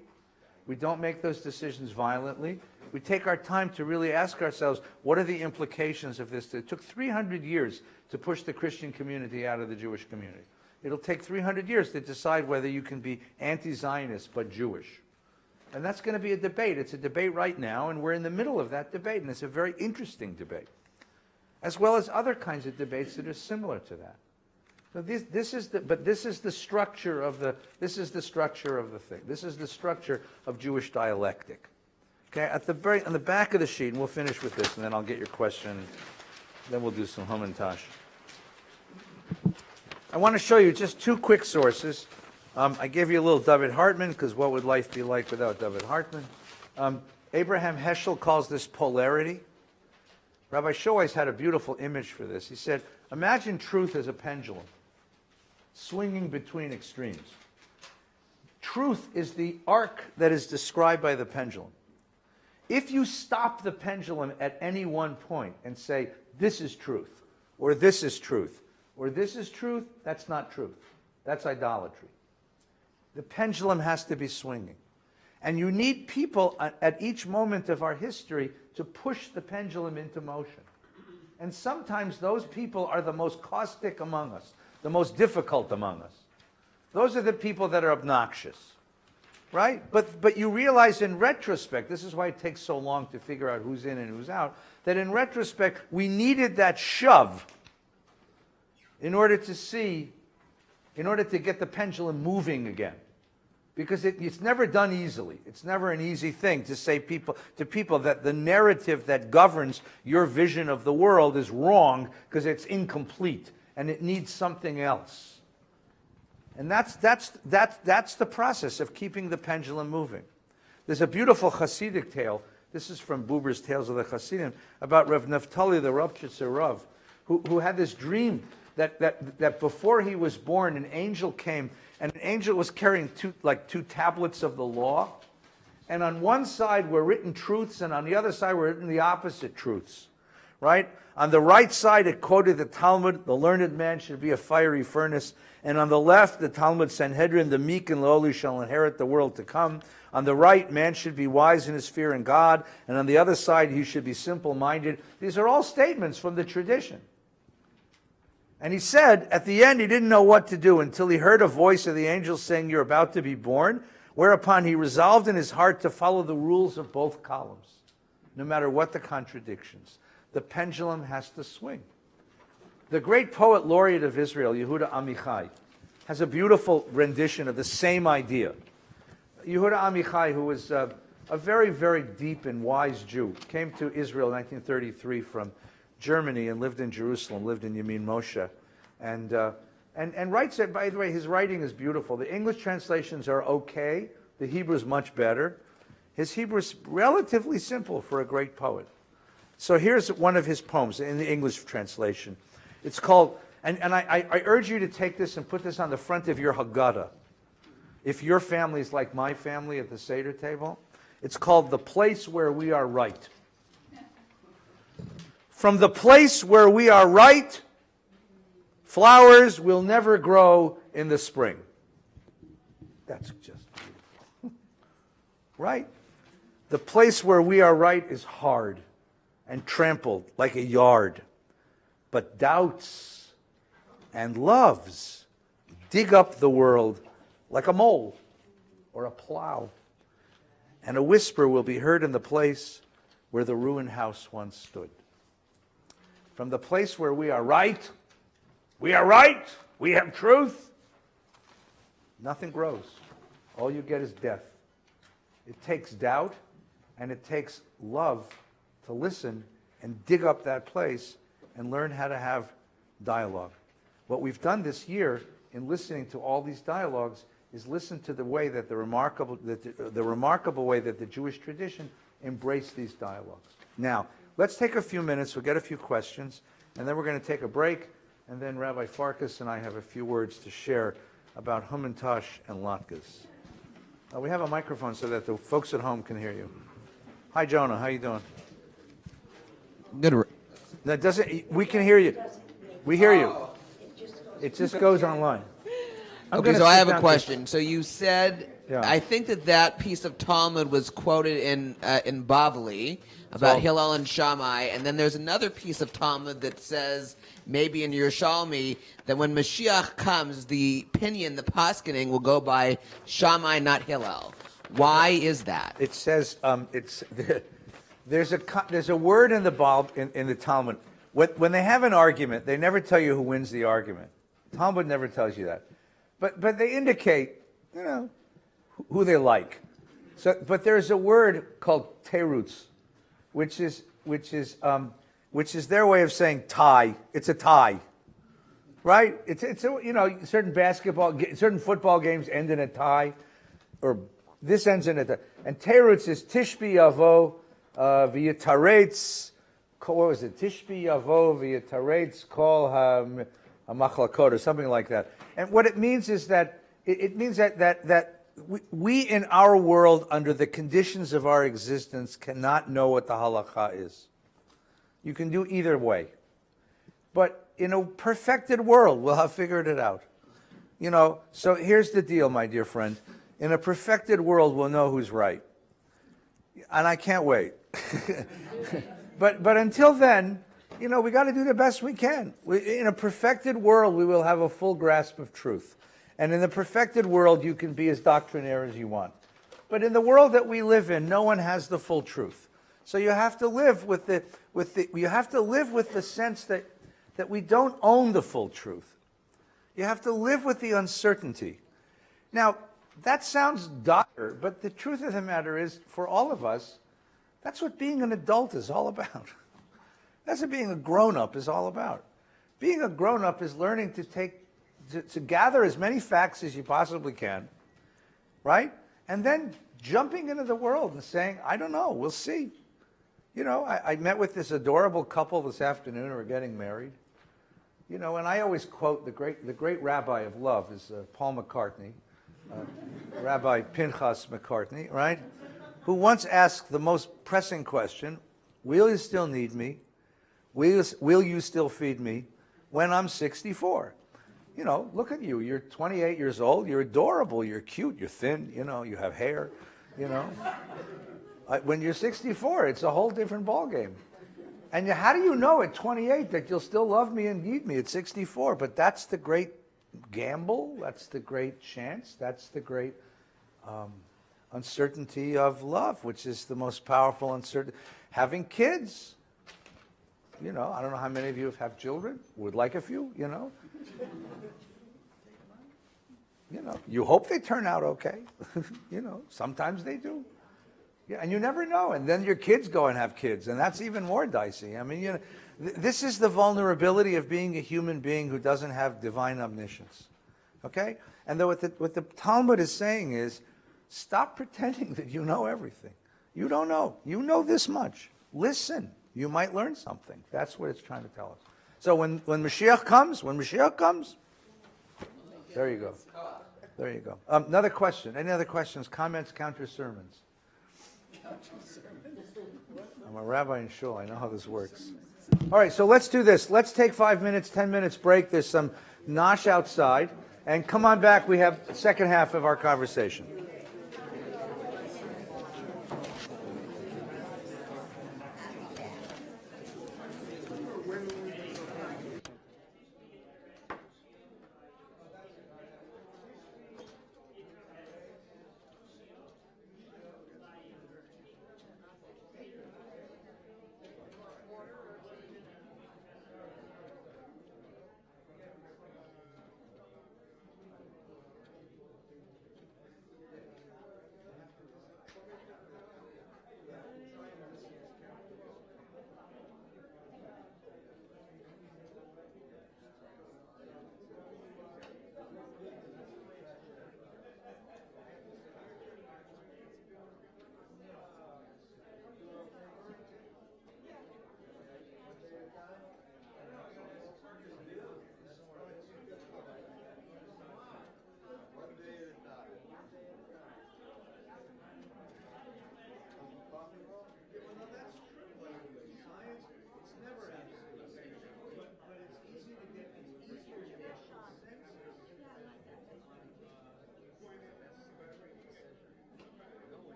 We don't make those decisions violently. We take our time to really ask ourselves, what are the implications of this? It took 300 years to push the Christian community out of the Jewish community. It'll take 300 years to decide whether you can be anti-Zionist but Jewish. And that's going to be a debate. It's a debate right now, and we're in the middle of that debate, and it's a very interesting debate, as well as other kinds of debates that are similar to that. So this is the structure of the thing. This is the structure of Jewish dialectic. Okay, on the back of the sheet, and we'll finish with this, and then I'll get your question. Then we'll do some Hamantash. I want to show you just two quick sources. I gave you a little David Hartman, because what would life be like without David Hartman? Abraham Heschel calls this polarity. Rabbi Shoais had a beautiful image for this. He said, imagine truth as a pendulum, swinging between extremes. Truth is the arc that is described by the pendulum. If you stop the pendulum at any one point and say, this is truth, or this is truth, or this is truth, that's not truth. That's idolatry. The pendulum has to be swinging. And you need people at each moment of our history to push the pendulum into motion. And sometimes those people are the most caustic among us, the most difficult among us. Those are the people that are obnoxious, right? But you realize in retrospect, this is why it takes so long to figure out who's in and who's out, that in retrospect, we needed that shove in order to get the pendulum moving again. Because it's never done easily. It's never an easy thing to say to people that the narrative that governs your vision of the world is wrong because it's incomplete and it needs something else. And that's the process of keeping the pendulum moving. There's a beautiful Hasidic tale. This is from Buber's Tales of the Hasidim about Rav Naftali, the Ropchitzer Rav, who had this dream that before he was born, an angel came, and an angel was carrying two tablets of the law, and on one side were written truths, and on the other side were written the opposite truths, right? On the right side it quoted the Talmud, the learned man should be a fiery furnace, and on the left the Talmud Sanhedrin, the meek and lowly shall inherit the world to come. On the right, man should be wise in his fear in God, and on the other side he should be simple-minded. These are all statements from the tradition. And he said, at the end, he didn't know what to do until he heard a voice of the angel saying, you're about to be born, whereupon he resolved in his heart to follow the rules of both columns, no matter what the contradictions. The pendulum has to swing. The great poet laureate of Israel, Yehuda Amichai, has a beautiful rendition of the same idea. Yehuda Amichai, who was a very, very deep and wise Jew, came to Israel in 1933 from Germany and lived in Jerusalem, lived in Yamin Moshe, and writes it. By the way, his writing is beautiful. The English translations are okay. The Hebrew is much better. His Hebrew is relatively simple for a great poet. So here's one of his poems in the English translation. It's called, and I urge you to take this and put this on the front of your Haggadah. If your family is like my family at the Seder table, it's called The Place Where We Are Right. From the place where we are right, flowers will never grow in the spring. That's just beautiful. Right? The place where we are right is hard and trampled like a yard. But doubts and loves dig up the world like a mole or a plow. And a whisper will be heard in the place where the ruined house once stood. From the place where we are right, we have truth, nothing grows. All you get is death. It takes doubt and it takes love to listen and dig up that place and learn how to have dialogue. What we've done this year in listening to all these dialogues is listen to the way that the remarkable way that the Jewish tradition embraced these dialogues. Now, let's take a few minutes. We'll get a few questions, and then we're going to take a break, and then Rabbi Farkas and I have a few words to share about Hamantash and Latkes. We have a microphone so that the folks at home can hear you. Hi, Jonah. How you doing? Good. No, we can hear you. We hear you. It just goes online. Okay, so I have a question. So you said, Yeah. I think that piece of Talmud was quoted in Bavli about Hillel and Shammai, and then there's another piece of Talmud that says, maybe in Yerushalmi, that when Mashiach comes, the opinion, the paskening, will go by Shammai, not Hillel. Why is that? It says there's a word in the in the Talmud. When they have an argument, they never tell you who wins the argument. Talmud never tells you that, but they indicate, who they like. So, but there's a word called terutz, which is their way of saying tie. It's a tie, right? It's certain football games end in a tie, or this ends in a tie. And terutz is tishbi yavo v'yitaretz. What was it? Tishbi yavo v'yitaretz kol ha-machlakot, or something like that. And what it means is that it means that we in our world, under the conditions of our existence, cannot know what the halakha is. You can do either way. But in a perfected world, we'll have figured it out. So here's the deal, my dear friend. In a perfected world, we'll know who's right. And I can't wait. But until then, we got to do the best we can. In a perfected world, we will have a full grasp of truth. And in the perfected world, you can be as doctrinaire as you want. But in the world that we live in, no one has the full truth. So you have to live with the sense that we don't own the full truth. You have to live with the uncertainty. Now, that sounds dire, but the truth of the matter is, for all of us, that's what being an adult is all about. That's what being a grown-up is all about. Being a grown-up is learning to gather as many facts as you possibly can, right? And then jumping into the world and saying, I don't know, we'll see. I met with this adorable couple this afternoon who are getting married. And I always quote the great rabbi of love is Paul McCartney, Rabbi Pinchas McCartney, right? Who once asked the most pressing question, will you still need me? Will you still feed me when I'm 64? Look at you. You're 28 years old. You're adorable. You're cute. You're thin. You have hair. When you're 64, it's a whole different ballgame. And how do you know at 28 that you'll still love me and need me at 64? But that's the great gamble. That's the great chance. That's the great uncertainty of love, which is the most powerful uncertainty. Having kids. I don't know how many of you have children. Would like a few, You hope they turn out okay. Sometimes they do. Yeah, and you never know. And then your kids go and have kids, and that's even more dicey. I mean, this is the vulnerability of being a human being who doesn't have divine omniscience. Okay? And what the Talmud is saying is, stop pretending that you know everything. You don't know. You know this much. Listen. You might learn something. That's what it's trying to tell us. So when Mashiach comes, there you go. There you go. Another question. Any other questions, comments, counter sermons? I'm a rabbi in shul. I know how this works. All right, so let's do this. Let's take 5 minutes, 10 minutes break. There's some nosh outside. And come on back. We have the second half of our conversation.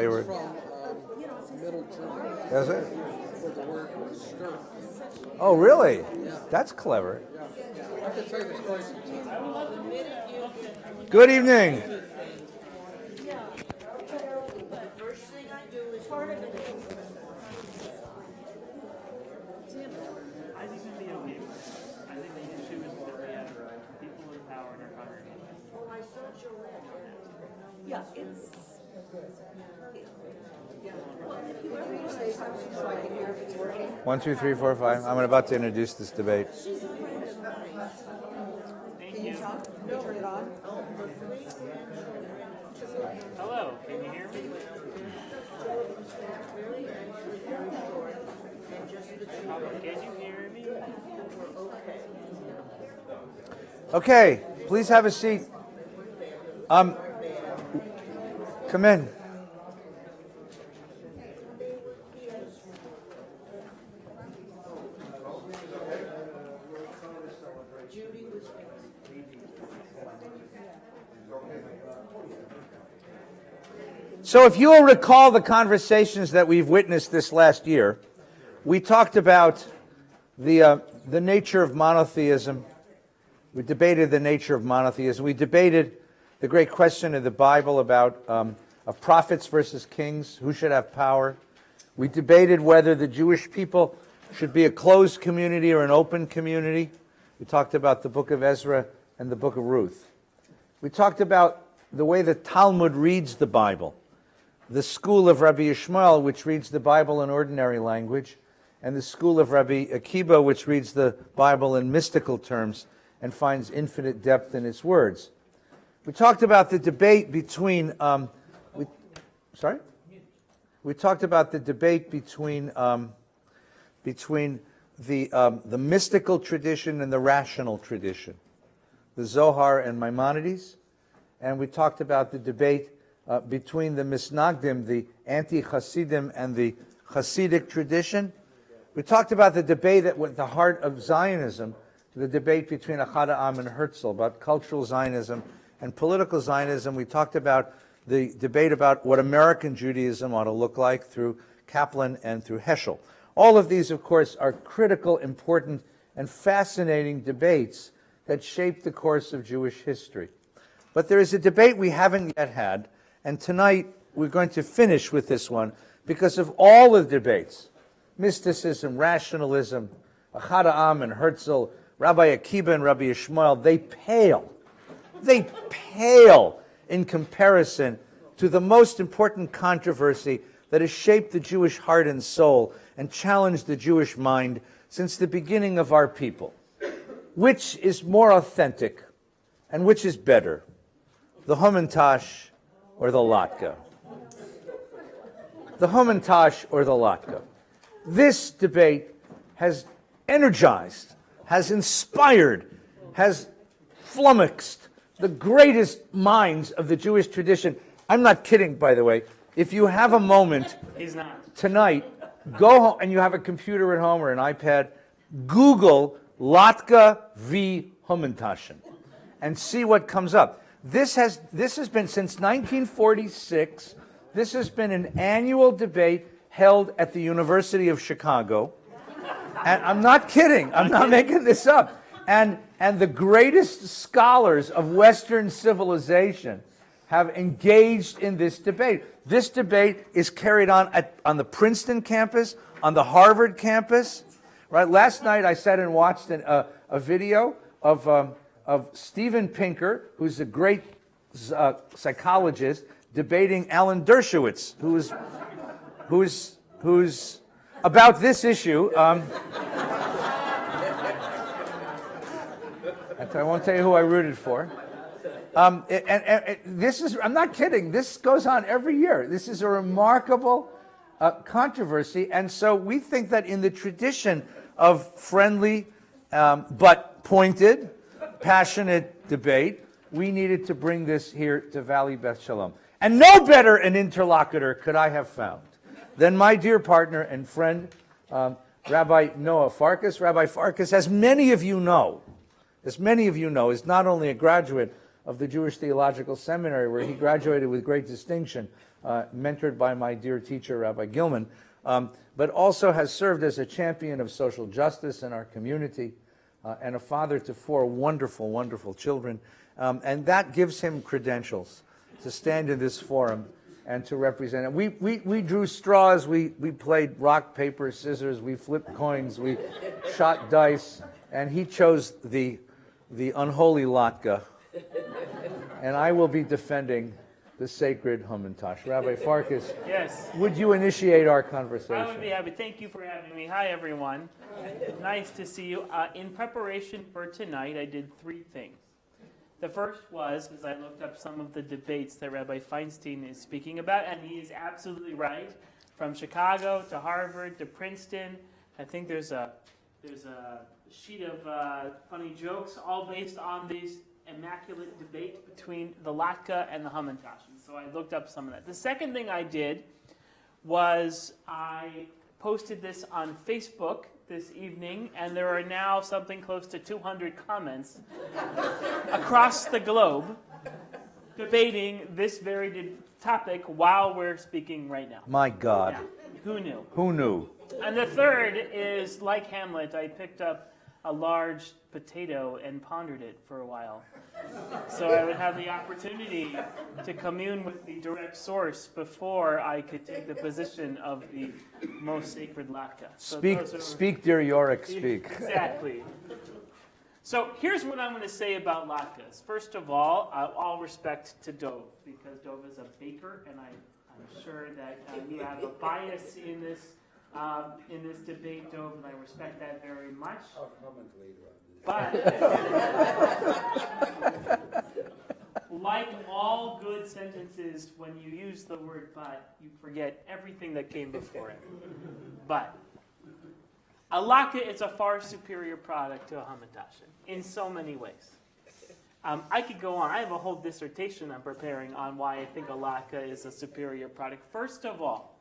Wayward. From Middle German, That's it. where the word skirt. Oh, really? Yeah. That's clever. I could tell you the story sometime. Good evening. I think it'd be okay. I think the issue is that we have people with power in our congregation. Yeah, it's. One, two, three, four, five. I'm about to introduce this debate. Hello, can you hear me? Can you hear me? Okay, please have a seat. Come in. So if you will recall the conversations that we've witnessed this last year, we talked about the nature of monotheism. We debated the nature of monotheism. We debated the great question of the Bible about of prophets versus kings, who should have power. We debated whether the Jewish people should be a closed community or an open community. We talked about the book of Ezra and the book of Ruth. We talked about the way the Talmud reads the Bible, the school of Rabbi Yishmael, which reads the Bible in ordinary language, and the school of Rabbi Akiba, which reads the Bible in mystical terms and finds infinite depth in its words. We talked about the debate between. We talked about the debate between the mystical tradition and the rational tradition, the Zohar and Maimonides, and we talked about the debate between the Misnagdim, the anti-Hasidim, and the Hasidic tradition. We talked about the debate at the heart of Zionism, the debate between Ahad Ha'am and Herzl about cultural Zionism and political Zionism. We talked about the debate about what American Judaism ought to look like through Kaplan and through Heschel. All of these, of course, are critical, important, and fascinating debates that shape the course of Jewish history. But there is a debate we haven't yet had, and tonight we're going to finish with this one because of all the debates, mysticism, rationalism, Ahad Ha'am and Herzl, Rabbi Akiba and Rabbi Yishmael, they pale in comparison to the most important controversy that has shaped the Jewish heart and soul and challenged the Jewish mind since the beginning of our people. Which is more authentic and which is better, the Hamantash or the Latka? The Hamantash or the Latka? This debate has energized, has inspired, has flummoxed the greatest minds of the Jewish tradition. I'm not kidding, by the way. If you have a moment He's not. tonight, go home and you have a computer at home or an iPad, Google Latka v. Hamantashen and see what comes up. This has been since 1946. This has been an annual debate held at the University of Chicago. And I'm not kidding. I'm not making this up. And the greatest scholars of Western civilization have engaged in this debate. This debate is carried on on the Princeton campus, on the Harvard campus. Right. Last night I sat and watched a video of Steven Pinker, who's a great psychologist, debating Alan Dershowitz, who's about this issue. I won't tell you who I rooted for. And this is, I'm not kidding, this goes on every year. This is a remarkable controversy. And so we think that in the tradition of friendly but pointed, passionate debate, we needed to bring this here to Valley Beth Shalom. And no better an interlocutor could I have found than my dear partner and friend, Rabbi Noah Farkas. Rabbi Farkas, as many of you know, is not only a graduate of the Jewish Theological Seminary, where he graduated with great distinction, mentored by my dear teacher, Rabbi Gilman, but also has served as a champion of social justice in our community and a father to 4 wonderful, wonderful children. And that gives him credentials to stand in this forum and to represent it. We drew straws, we played rock, paper, scissors, we flipped coins, we shot dice, and he chose the unholy latke. And I will be defending the sacred Hamantash. Rabbi Farkas, Yes. would you initiate our conversation? I would be happy. Thank you for having me. Hi, everyone. Nice to see you. In preparation for tonight, I did 3 things. The first was, as I looked up some of the debates that Rabbi Feinstein is speaking about, and he is absolutely right. From Chicago to Harvard to Princeton, I think there's a sheet of funny jokes, all based on this immaculate debate between the latke and the Hamantash. So I looked up some of that. The second thing I did was I posted this on Facebook this evening, and there are now something close to 200 comments across the globe debating this very topic while we're speaking right now. My God. Yeah. Who knew? Who knew? And the third is, like Hamlet, I picked up a large potato and pondered it for a while. So I would have the opportunity to commune with the direct source before I could take the position of the most sacred latke. So Speak, dear Yorick, speak. Exactly. So here's what I'm going to say about latkes. First of all respect to Dov, because Dov is a baker, and I'm sure that you have a bias in this debate, Dov, and I respect that very much. I'll comment later on this. But, like all good sentences, when you use the word but, you forget everything that came before it. But a latke is a far superior product to a hamantash in so many ways. I could go on. I have a whole dissertation I'm preparing on why I think a latke is a superior product. First of all,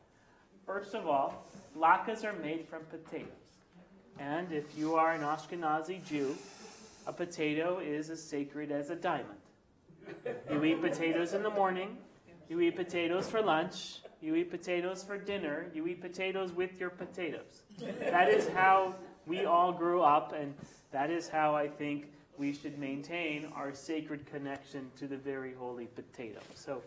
latkes are made from potatoes. And if you are an Ashkenazi Jew, a potato is as sacred as a diamond. You eat potatoes in the morning, you eat potatoes for lunch, you eat potatoes for dinner, you eat potatoes with your potatoes. That is how we all grew up, and that is how I think we should maintain our sacred connection to the very holy potato. So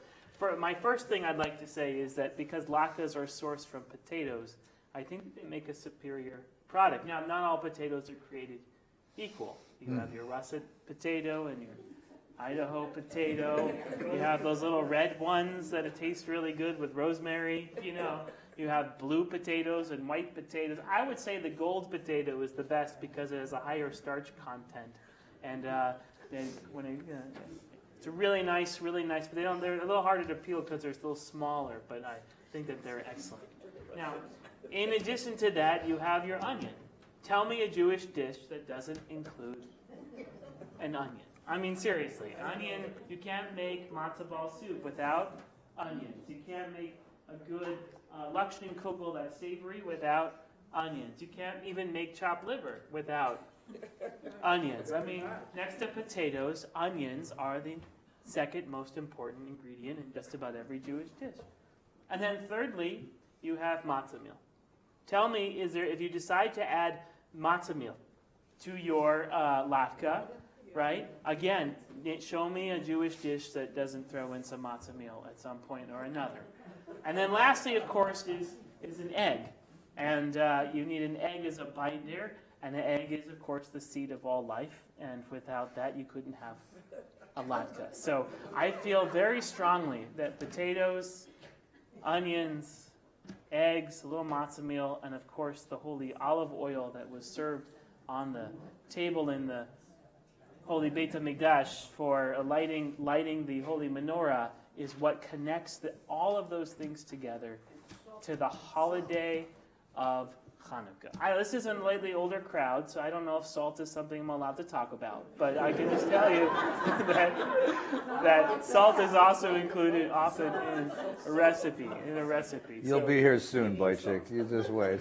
my first thing I'd like to say is that because latkes are sourced from potatoes, I think they make a superior product. Now, not all potatoes are created equal. You have your russet potato and your Idaho potato. You have those little red ones that taste really good with rosemary. You have blue potatoes and white potatoes. I would say the gold potato is the best because it has a higher starch content. And it's a really nice potato. They're a little harder to peel because they're a little smaller, but I think that they're excellent. Now, in addition to that, you have your onion. Tell me a Jewish dish that doesn't include an onion. I mean, seriously, onion, you can't make matzo ball soup without onions. You can't make a good Lakshmi kugel that's savory without onions. You can't even make chopped liver without onions. I mean, next to potatoes, onions are the second most important ingredient in just about every Jewish dish. And then thirdly, you have matzah meal. Tell me, if you decide to add matzah meal to your latke, right? Again, show me a Jewish dish that doesn't throw in some matzah meal at some point or another. And then lastly, of course, is an egg. And you need an egg as a binder, and an egg is, of course, the seed of all life. And without that, you couldn't have a latke. So I feel very strongly that potatoes, onions, eggs, a little matzah meal, and of course the holy olive oil that was served on the table in the holy Beit HaMikdash for lighting the holy menorah is what connects all of those things together to the holiday of Hanukkah. This is a slightly older crowd, so I don't know if salt is something I'm allowed to talk about, but I can just tell you that salt is also included often in a recipe. You'll be here soon, Boychik. You just wait.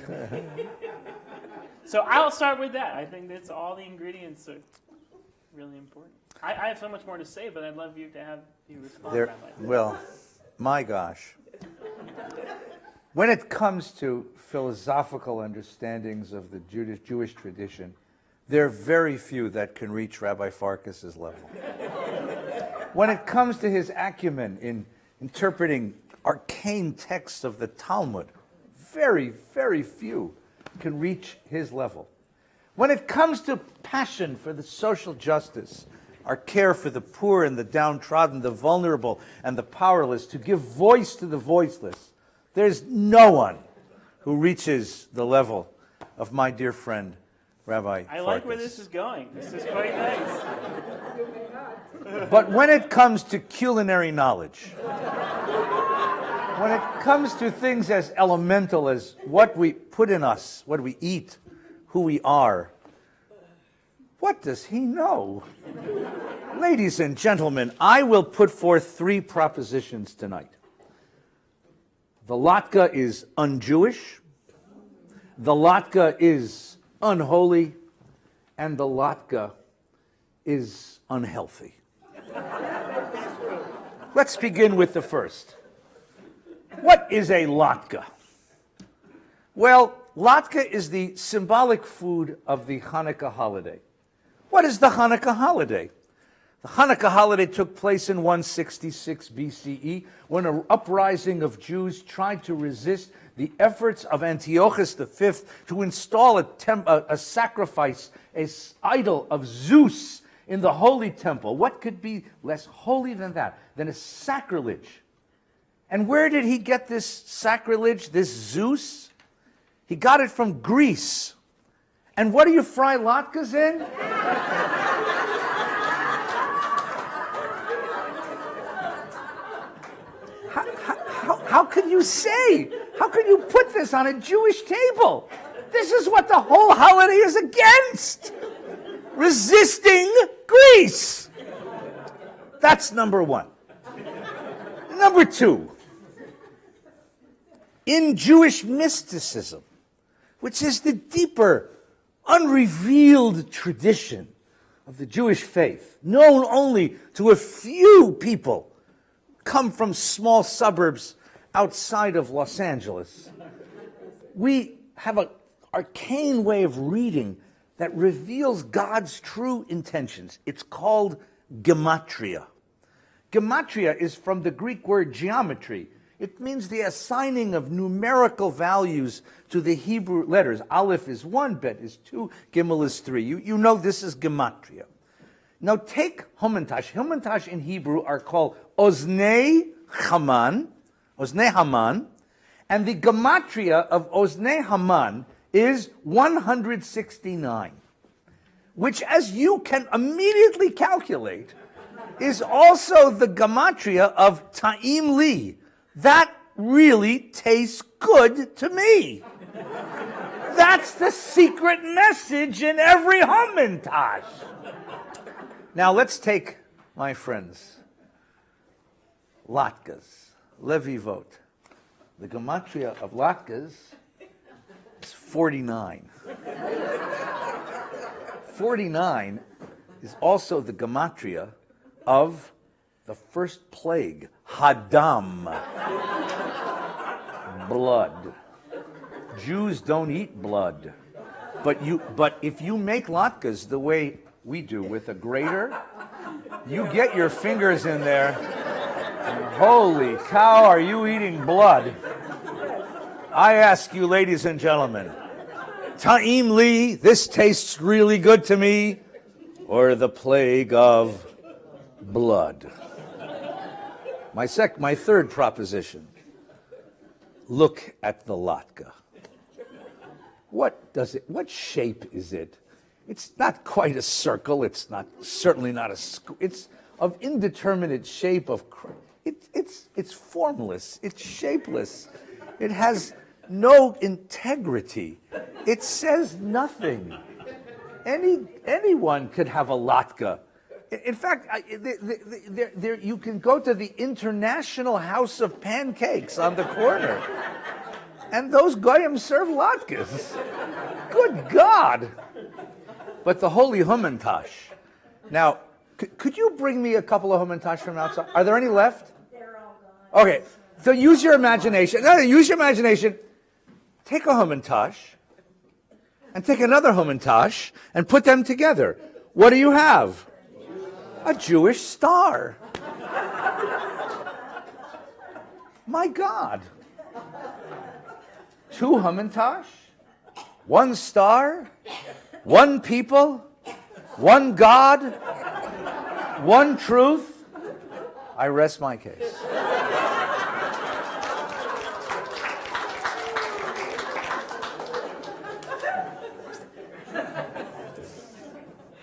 So I'll start with that. I think that's all the ingredients are really important. I have so much more to say, but I'd love you to have you respond. Well, my gosh. When it comes to philosophical understandings of the Jewish tradition, there are very few that can reach Rabbi Farkas's level. When it comes to his acumen in interpreting arcane texts of the Talmud, very, very few can reach his level. When it comes to passion for the social justice, our care for the poor and the downtrodden, the vulnerable and the powerless, to give voice to the voiceless, there's no one who reaches the level of my dear friend, Rabbi I like where Farkas. this is going. This is quite nice. But when it comes to culinary knowledge, when it comes to things as elemental as what we put in us, what we eat, who we are, what does he know? Ladies and gentlemen, I will put forth 3 propositions tonight. The latke is un-Jewish, the latke is unholy, and the latke is unhealthy. Let's begin with the first. What is a latke? Well, latke is the symbolic food of the Hanukkah holiday. What is the Hanukkah holiday? The Hanukkah holiday took place in 166 BCE when an uprising of Jews tried to resist the efforts of Antiochus V to install a sacrifice, an idol of Zeus in the holy temple. What could be less holy than that, than a sacrilege? And where did he get this sacrilege, this Zeus? He got it from Greece. And what do you fry latkes in? How can you say? How can you put this on a Jewish table? This is what the whole holiday is against. Resisting Greece. That's number one. Number two, in Jewish mysticism, which is the deeper, unrevealed tradition of the Jewish faith, known only to a few people, come from small suburbs outside of Los Angeles, we have an arcane way of reading that reveals God's true intentions. It's called gematria. Gematria is from the Greek word geometry. It means the assigning of numerical values to the Hebrew letters. Aleph is 1, Bet is 2, Gimel is 3. You know this is gematria. Now take Hamantash. Hamantash in Hebrew are called Oznei Haman, and the gematria of Oznei Haman is 169, which, as you can immediately calculate, is also the gematria of Ta'im Li. That really tastes good to me. That's the secret message in every Hamantash. Now let's take, my friends, latkes, levivot. The gematria of latkes is 49. 49 is also the gematria of the first plague, Hadam, blood. Jews don't eat blood, but if you make latkes the way we do with a grater, you get your fingers in there, and holy cow, are you eating blood? I ask you, ladies and gentlemen, Ta'im Li, this tastes really good to me, or the plague of blood? My third proposition, look at the latke. What shape is it? It's not quite a circle, certainly not a square. It's of indeterminate shape it's formless, it's shapeless. It has no integrity. It says nothing. Anyone could have a latke. In fact, you can go to the International House of Pancakes on the corner, and those goyim serve latkes. Good God! But the holy Hamantash. Now, could you bring me a couple of Hamantash from outside? Are there any left? They're all gone. Okay, So use your imagination. No, use your imagination. Take a Hamantash and take another Hamantash and put them together. What do you have? A Jewish star. My God. 2 Hamantash, 1 star, 1 people, 1 God, 1 truth. I rest my case.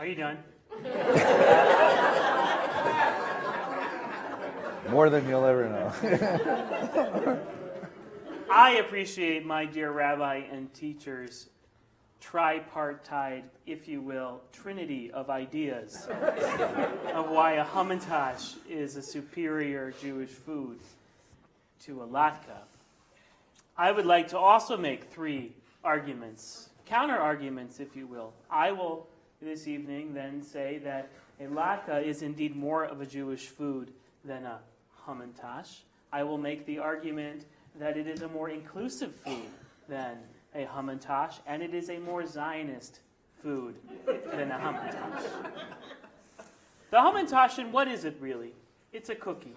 Are you done? More than you'll ever know. I appreciate my dear rabbi and teacher's tripartite, if you will, trinity of ideas of why a hamantash is a superior Jewish food to a latke. I would like to also make 3 arguments, counter-arguments, if you will. I will, this evening, then say that a latke is indeed more of a Jewish food than a hamantash. I will make the argument that it is a more inclusive food than a hamantash, and it is a more Zionist food than a hamantash. The hamantash, and what is it really? It's a cookie.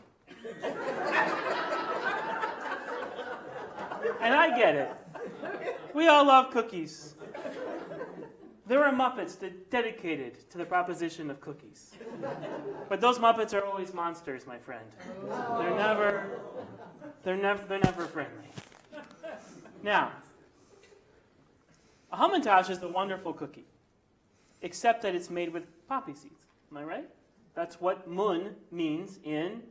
And I get it. We all love cookies. There are Muppets dedicated to the proposition of cookies. But those Muppets are always monsters, my friend. They're never friendly. Now, a hamantash is a wonderful cookie, except that it's made with poppy seeds. Am I right? That's what mun means in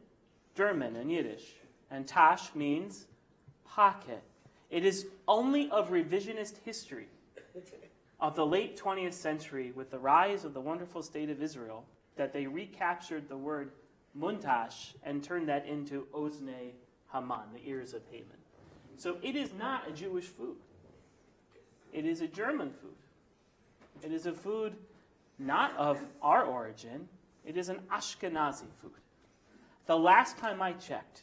German and Yiddish. And tash means pocket. It is only of revisionist history of the late 20th century, with the rise of the wonderful state of Israel, that they recaptured the word muntash and turned that into ozne Haman, the ears of Haman. So it is not a Jewish food. It is a German food. It is a food not of our origin. It is an Ashkenazi food. The last time I checked,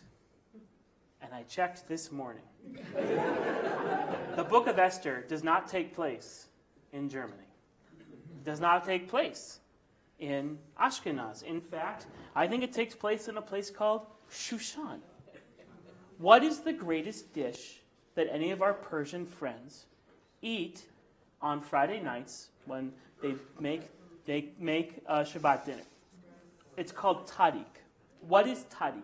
and I checked this morning, the book of Esther does not take place in Germany. It does not take place in Ashkenaz. In fact, I think it takes place in a place called Shushan. What is the greatest dish that any of our Persian friends eat on Friday nights when they make Shabbat dinner? It's called tadik. What is tadik?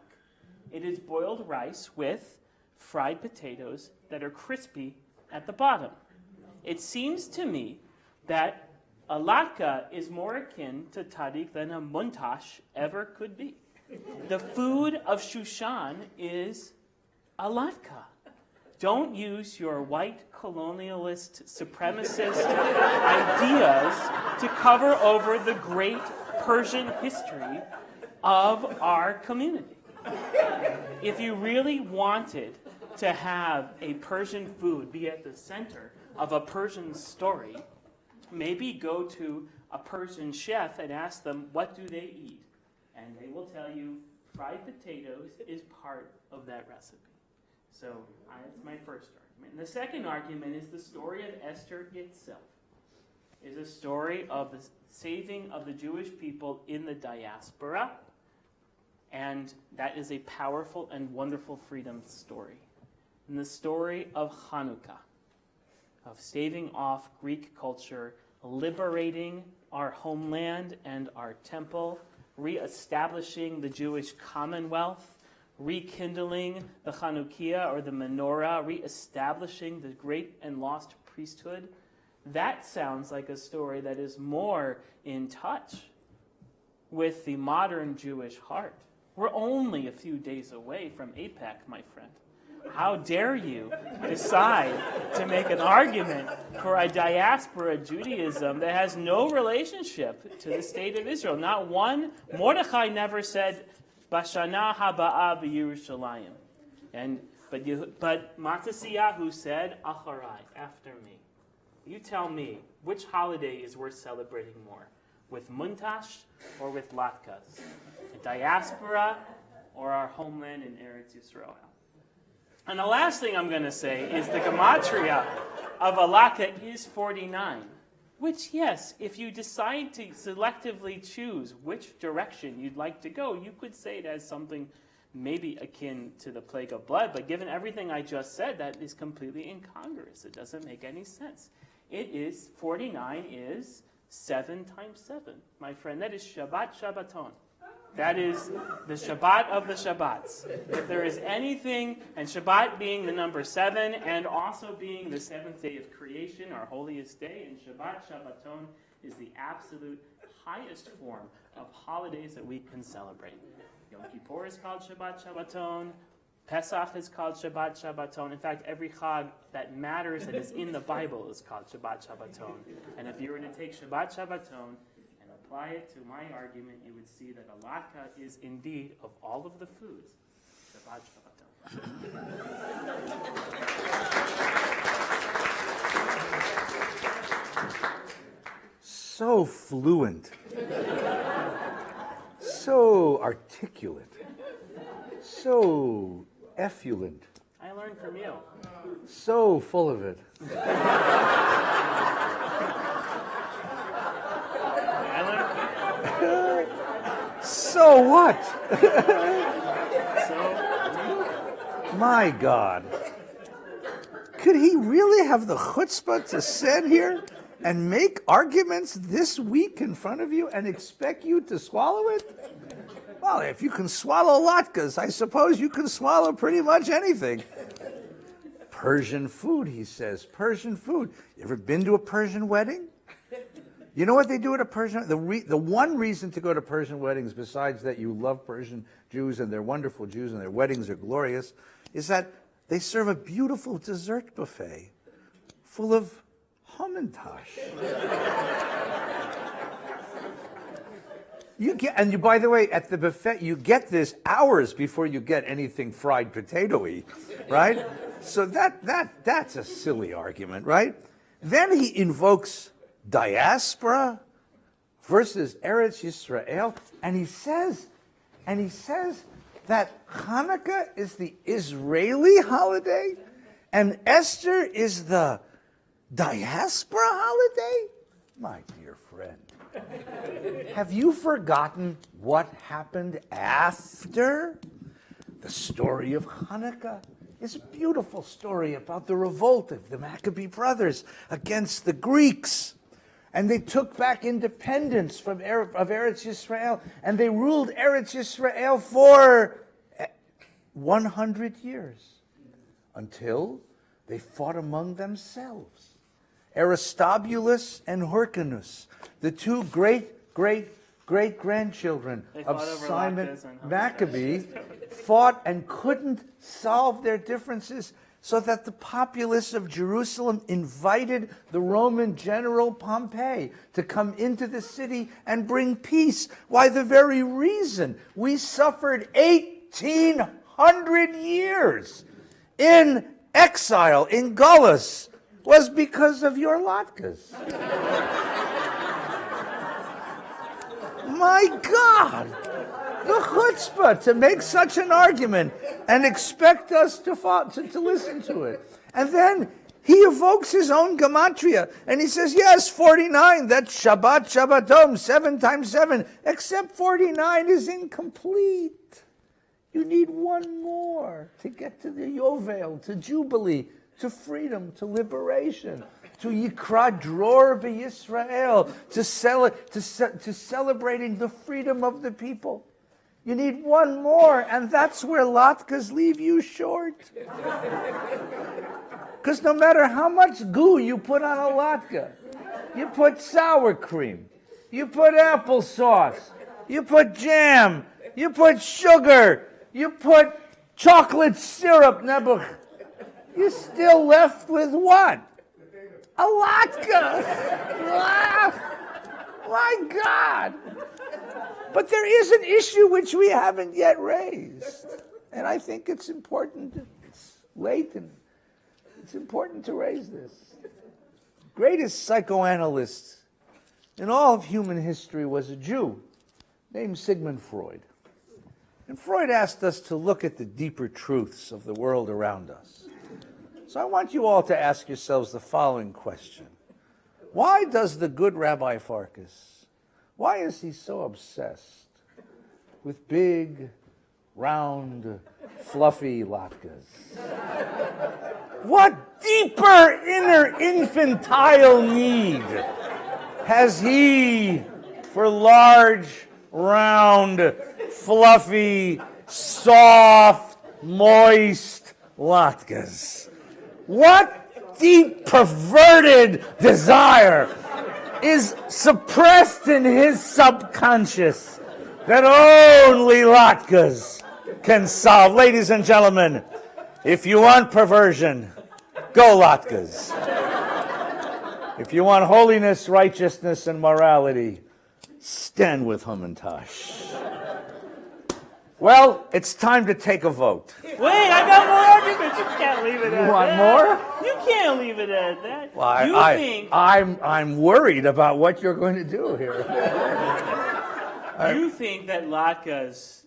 It is boiled rice with fried potatoes that are crispy at the bottom. It seems to me that a latke is more akin to tadik than a muntash ever could be. The food of Shushan is a latke. Don't use your white colonialist supremacist ideas to cover over the great Persian history of our community. If you really wanted to have a Persian food be at the center of a Persian story, maybe go to a Persian chef and ask them, what do they eat? And they will tell you fried potatoes is part of that recipe. So that's my first argument. And the second argument is the story of Esther itself. Is a story of the saving of the Jewish people in the diaspora. And that is a powerful and wonderful freedom story. And the story of Hanukkah, of staving off Greek culture, liberating our homeland and our temple, reestablishing the Jewish commonwealth, rekindling the Chanukiah or the menorah, reestablishing the great and lost priesthood. That sounds like a story that is more in touch with the modern Jewish heart. We're only a few days away from APEC, my friend. How dare you decide to make an argument for a diaspora Judaism that has no relationship to the state of Israel? Not one. Mordechai never said, Bashana haba'a b'Yerushalayim. But Matisyahu said, Acharai, after me. You tell me, which holiday is worth celebrating more? With muntash or with latkes? A diaspora or our homeland in Eretz Yisrael? And the last thing I'm going to say is the gematria of alaka is 49. Which, yes, if you decide to selectively choose which direction you'd like to go, you could say it as something maybe akin to the plague of blood. But given everything I just said, that is completely incongruous. It doesn't make any sense. 49 is 7 times 7. My friend, that is Shabbat Shabbaton. That is the Shabbat of the Shabbats. If there is anything, and Shabbat being the number 7, and also being the 7th day of creation, our holiest day, and Shabbat Shabbaton is the absolute highest form of holidays that we can celebrate. Yom Kippur is called Shabbat Shabbaton. Pesach is called Shabbat Shabbaton. In fact, every Chag that matters that is in the Bible is called Shabbat Shabbaton. And if you were to take Shabbat Shabbaton and apply it to my argument, you would see that alaka is indeed, of all of the foods, Shabbat Shabbaton. So fluent. So articulate. So effluent. I learned from you. So full of it. So what? My God. Could he really have the chutzpah to sit here and make arguments this weak in front of you and expect you to swallow it? Well, if you can swallow latkes, I suppose you can swallow pretty much anything. Persian food, he says. Persian food. You ever been to a Persian wedding? You know what they do at a Persian? The one reason to go to Persian weddings, besides that you love Persian Jews and they're wonderful Jews and their weddings are glorious, is that they serve a beautiful dessert buffet full of hamantash. By the way, at the buffet, you get this hours before you get anything fried potato-y, right? So that's a silly argument, right? Then he invokes diaspora versus Eretz Yisrael, and he says that Hanukkah is the Israeli holiday and Esther is the diaspora holiday? My dear friend, have you forgotten what happened after? The story of Hanukkah is a beautiful story about the revolt of the Maccabee brothers against the Greeks. And they took back independence of Eretz Yisrael, and they ruled Eretz Yisrael for 100 years, until they fought among themselves. Aristobulus and Hyrcanus, the two great-grandchildren of Simon Maccabee, fought and couldn't solve their differences, so that the populace of Jerusalem invited the Roman general Pompey to come into the city and bring peace. Why, the very reason we suffered 1,800 years in exile, in Gullus, was because of your latkes. My God! The chutzpah to make such an argument and expect us to listen to it. And then he evokes his own gematria, and he says, yes, 49, that's Shabbat Shabbatom, 7 times 7, except 49 is incomplete. You need one more to get to the Yovel, to Jubilee, to freedom, to liberation, to Yikra Dror b'Yisrael, to celebrating the freedom of the people. You need one more, and that's where latkes leave you short. Because no matter how much goo you put on a latke, you put sour cream, you put applesauce, you put jam, you put sugar, you put chocolate syrup, nebuch, you're still left with what? A latke. My God. But there is an issue which we haven't yet raised. And I think it's important, it's late, and it's important to raise this. Greatest psychoanalyst in all of human history was a Jew named Sigmund Freud. And Freud asked us to look at the deeper truths of the world around us. So I want you all to ask yourselves the following question. Why does the good Rabbi Farkas, why is he so obsessed with big, round, fluffy latkes? What deeper inner infantile need has he for large, round, fluffy, soft, moist latkes? What deep perverted desire is suppressed in his subconscious that only latkes can solve? Ladies and gentlemen, if you want perversion, go latkes. If you want holiness, righteousness, and morality, stand with Hamantash. Well, it's time to take a vote. Wait, I got more arguments. You can't leave it at that. You want more? You can't leave it at that. Well, I'm worried about what you're going to do here. You think that latkes...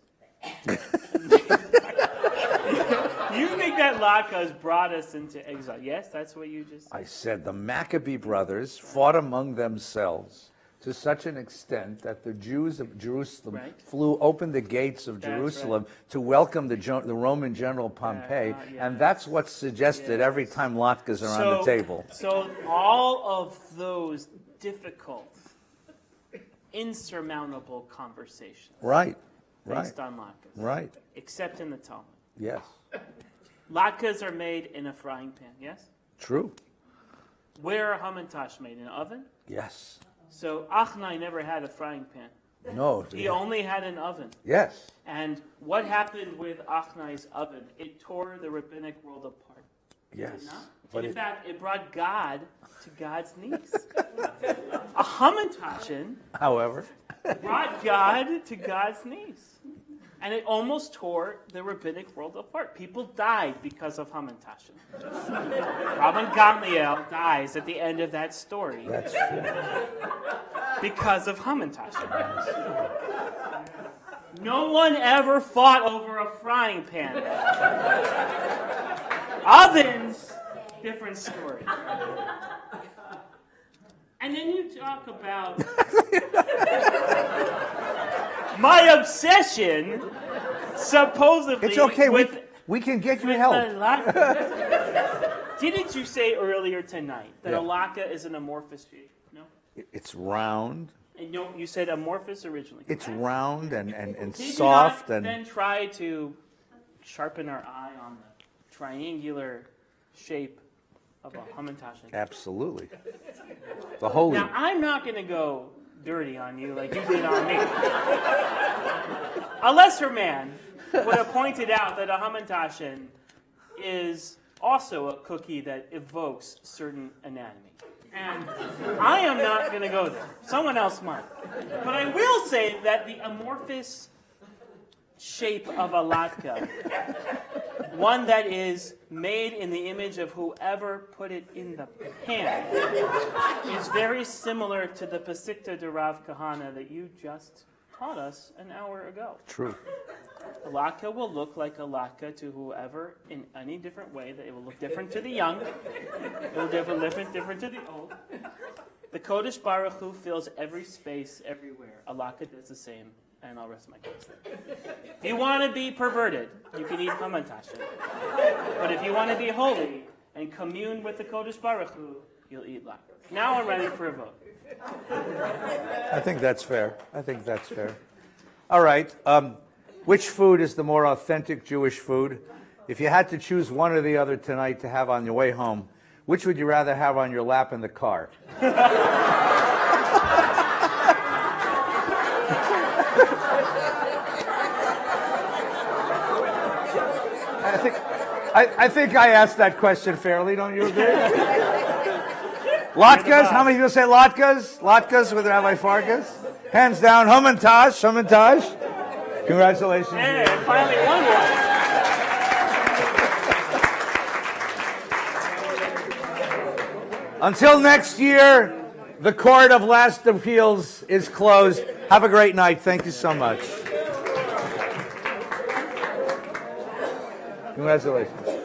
You think that latkes brought us into exile? Yes, that's what you just said. I said the Maccabee brothers fought among themselves to such an extent that the Jews of Jerusalem opened the gates of Jerusalem to welcome the Roman general Pompey, and that's what's suggested every time latkes are on the table. So all of those difficult, insurmountable conversations based on latkes. Right. Except in the Talmud. Yes. Latkes are made in a frying pan, yes? True. Where are hamantash made? In an oven? Yes. So Achnai never had a frying pan. No. He only had an oven. Yes. And what happened with Achnai's oven? It tore the rabbinic world apart. Yes. Did it not? But in fact, it brought God to God's knees. A hamantashen, however, brought God to God's knees. And it almost tore the rabbinic world apart. People died because of hamantashen. Rabban Gamliel dies at the end of that story. That's true. Because of hamantashen. No one ever fought over a frying pan. Ovens, different story. And then you talk about my obsession, supposedly. It's okay. We can get you help. Didn't you say earlier tonight that a laka is an amorphous shape? No. It's round. And no, you said amorphous originally. It's round and Did soft you not and. then try to sharpen our eye on the triangular shape of a hamantashen? Absolutely. The holy. Now, I'm not going to go dirty on you like you did on me. A lesser man would have pointed out that a hamantashen is also a cookie that evokes certain anatomy. And I am not going to go there. Someone else might. But I will say that the amorphous shape of a latke, one that is made in the image of whoever put it in the pan, is very similar to the Pasikta de Rav Kahana that you just taught us an hour ago. True. A latke will look like a latke to whoever in any different way. That it will look different to the young. It will look different to the old. The Kodesh Baruch Hu fills every space everywhere. A latke does the same. And I'll rest my case there. If you want to be perverted, you can eat hamantashen. But if you want to be holy and commune with the Kodesh Baruch Hu, you'll eat latke. Now I'm ready for a vote. I think that's fair. All right. Which food is the more authentic Jewish food? If you had to choose one or the other tonight to have on your way home, which would you rather have on your lap in the car? I think I asked that question fairly, don't you agree? Latkes? How many people say latkes? Latkes with Rabbi Farkas? Hands down. Hamantash. Congratulations. Hey, I finally won one. Until next year, the Court of Last Appeals is closed. Have a great night. Thank you so much. Congratulations.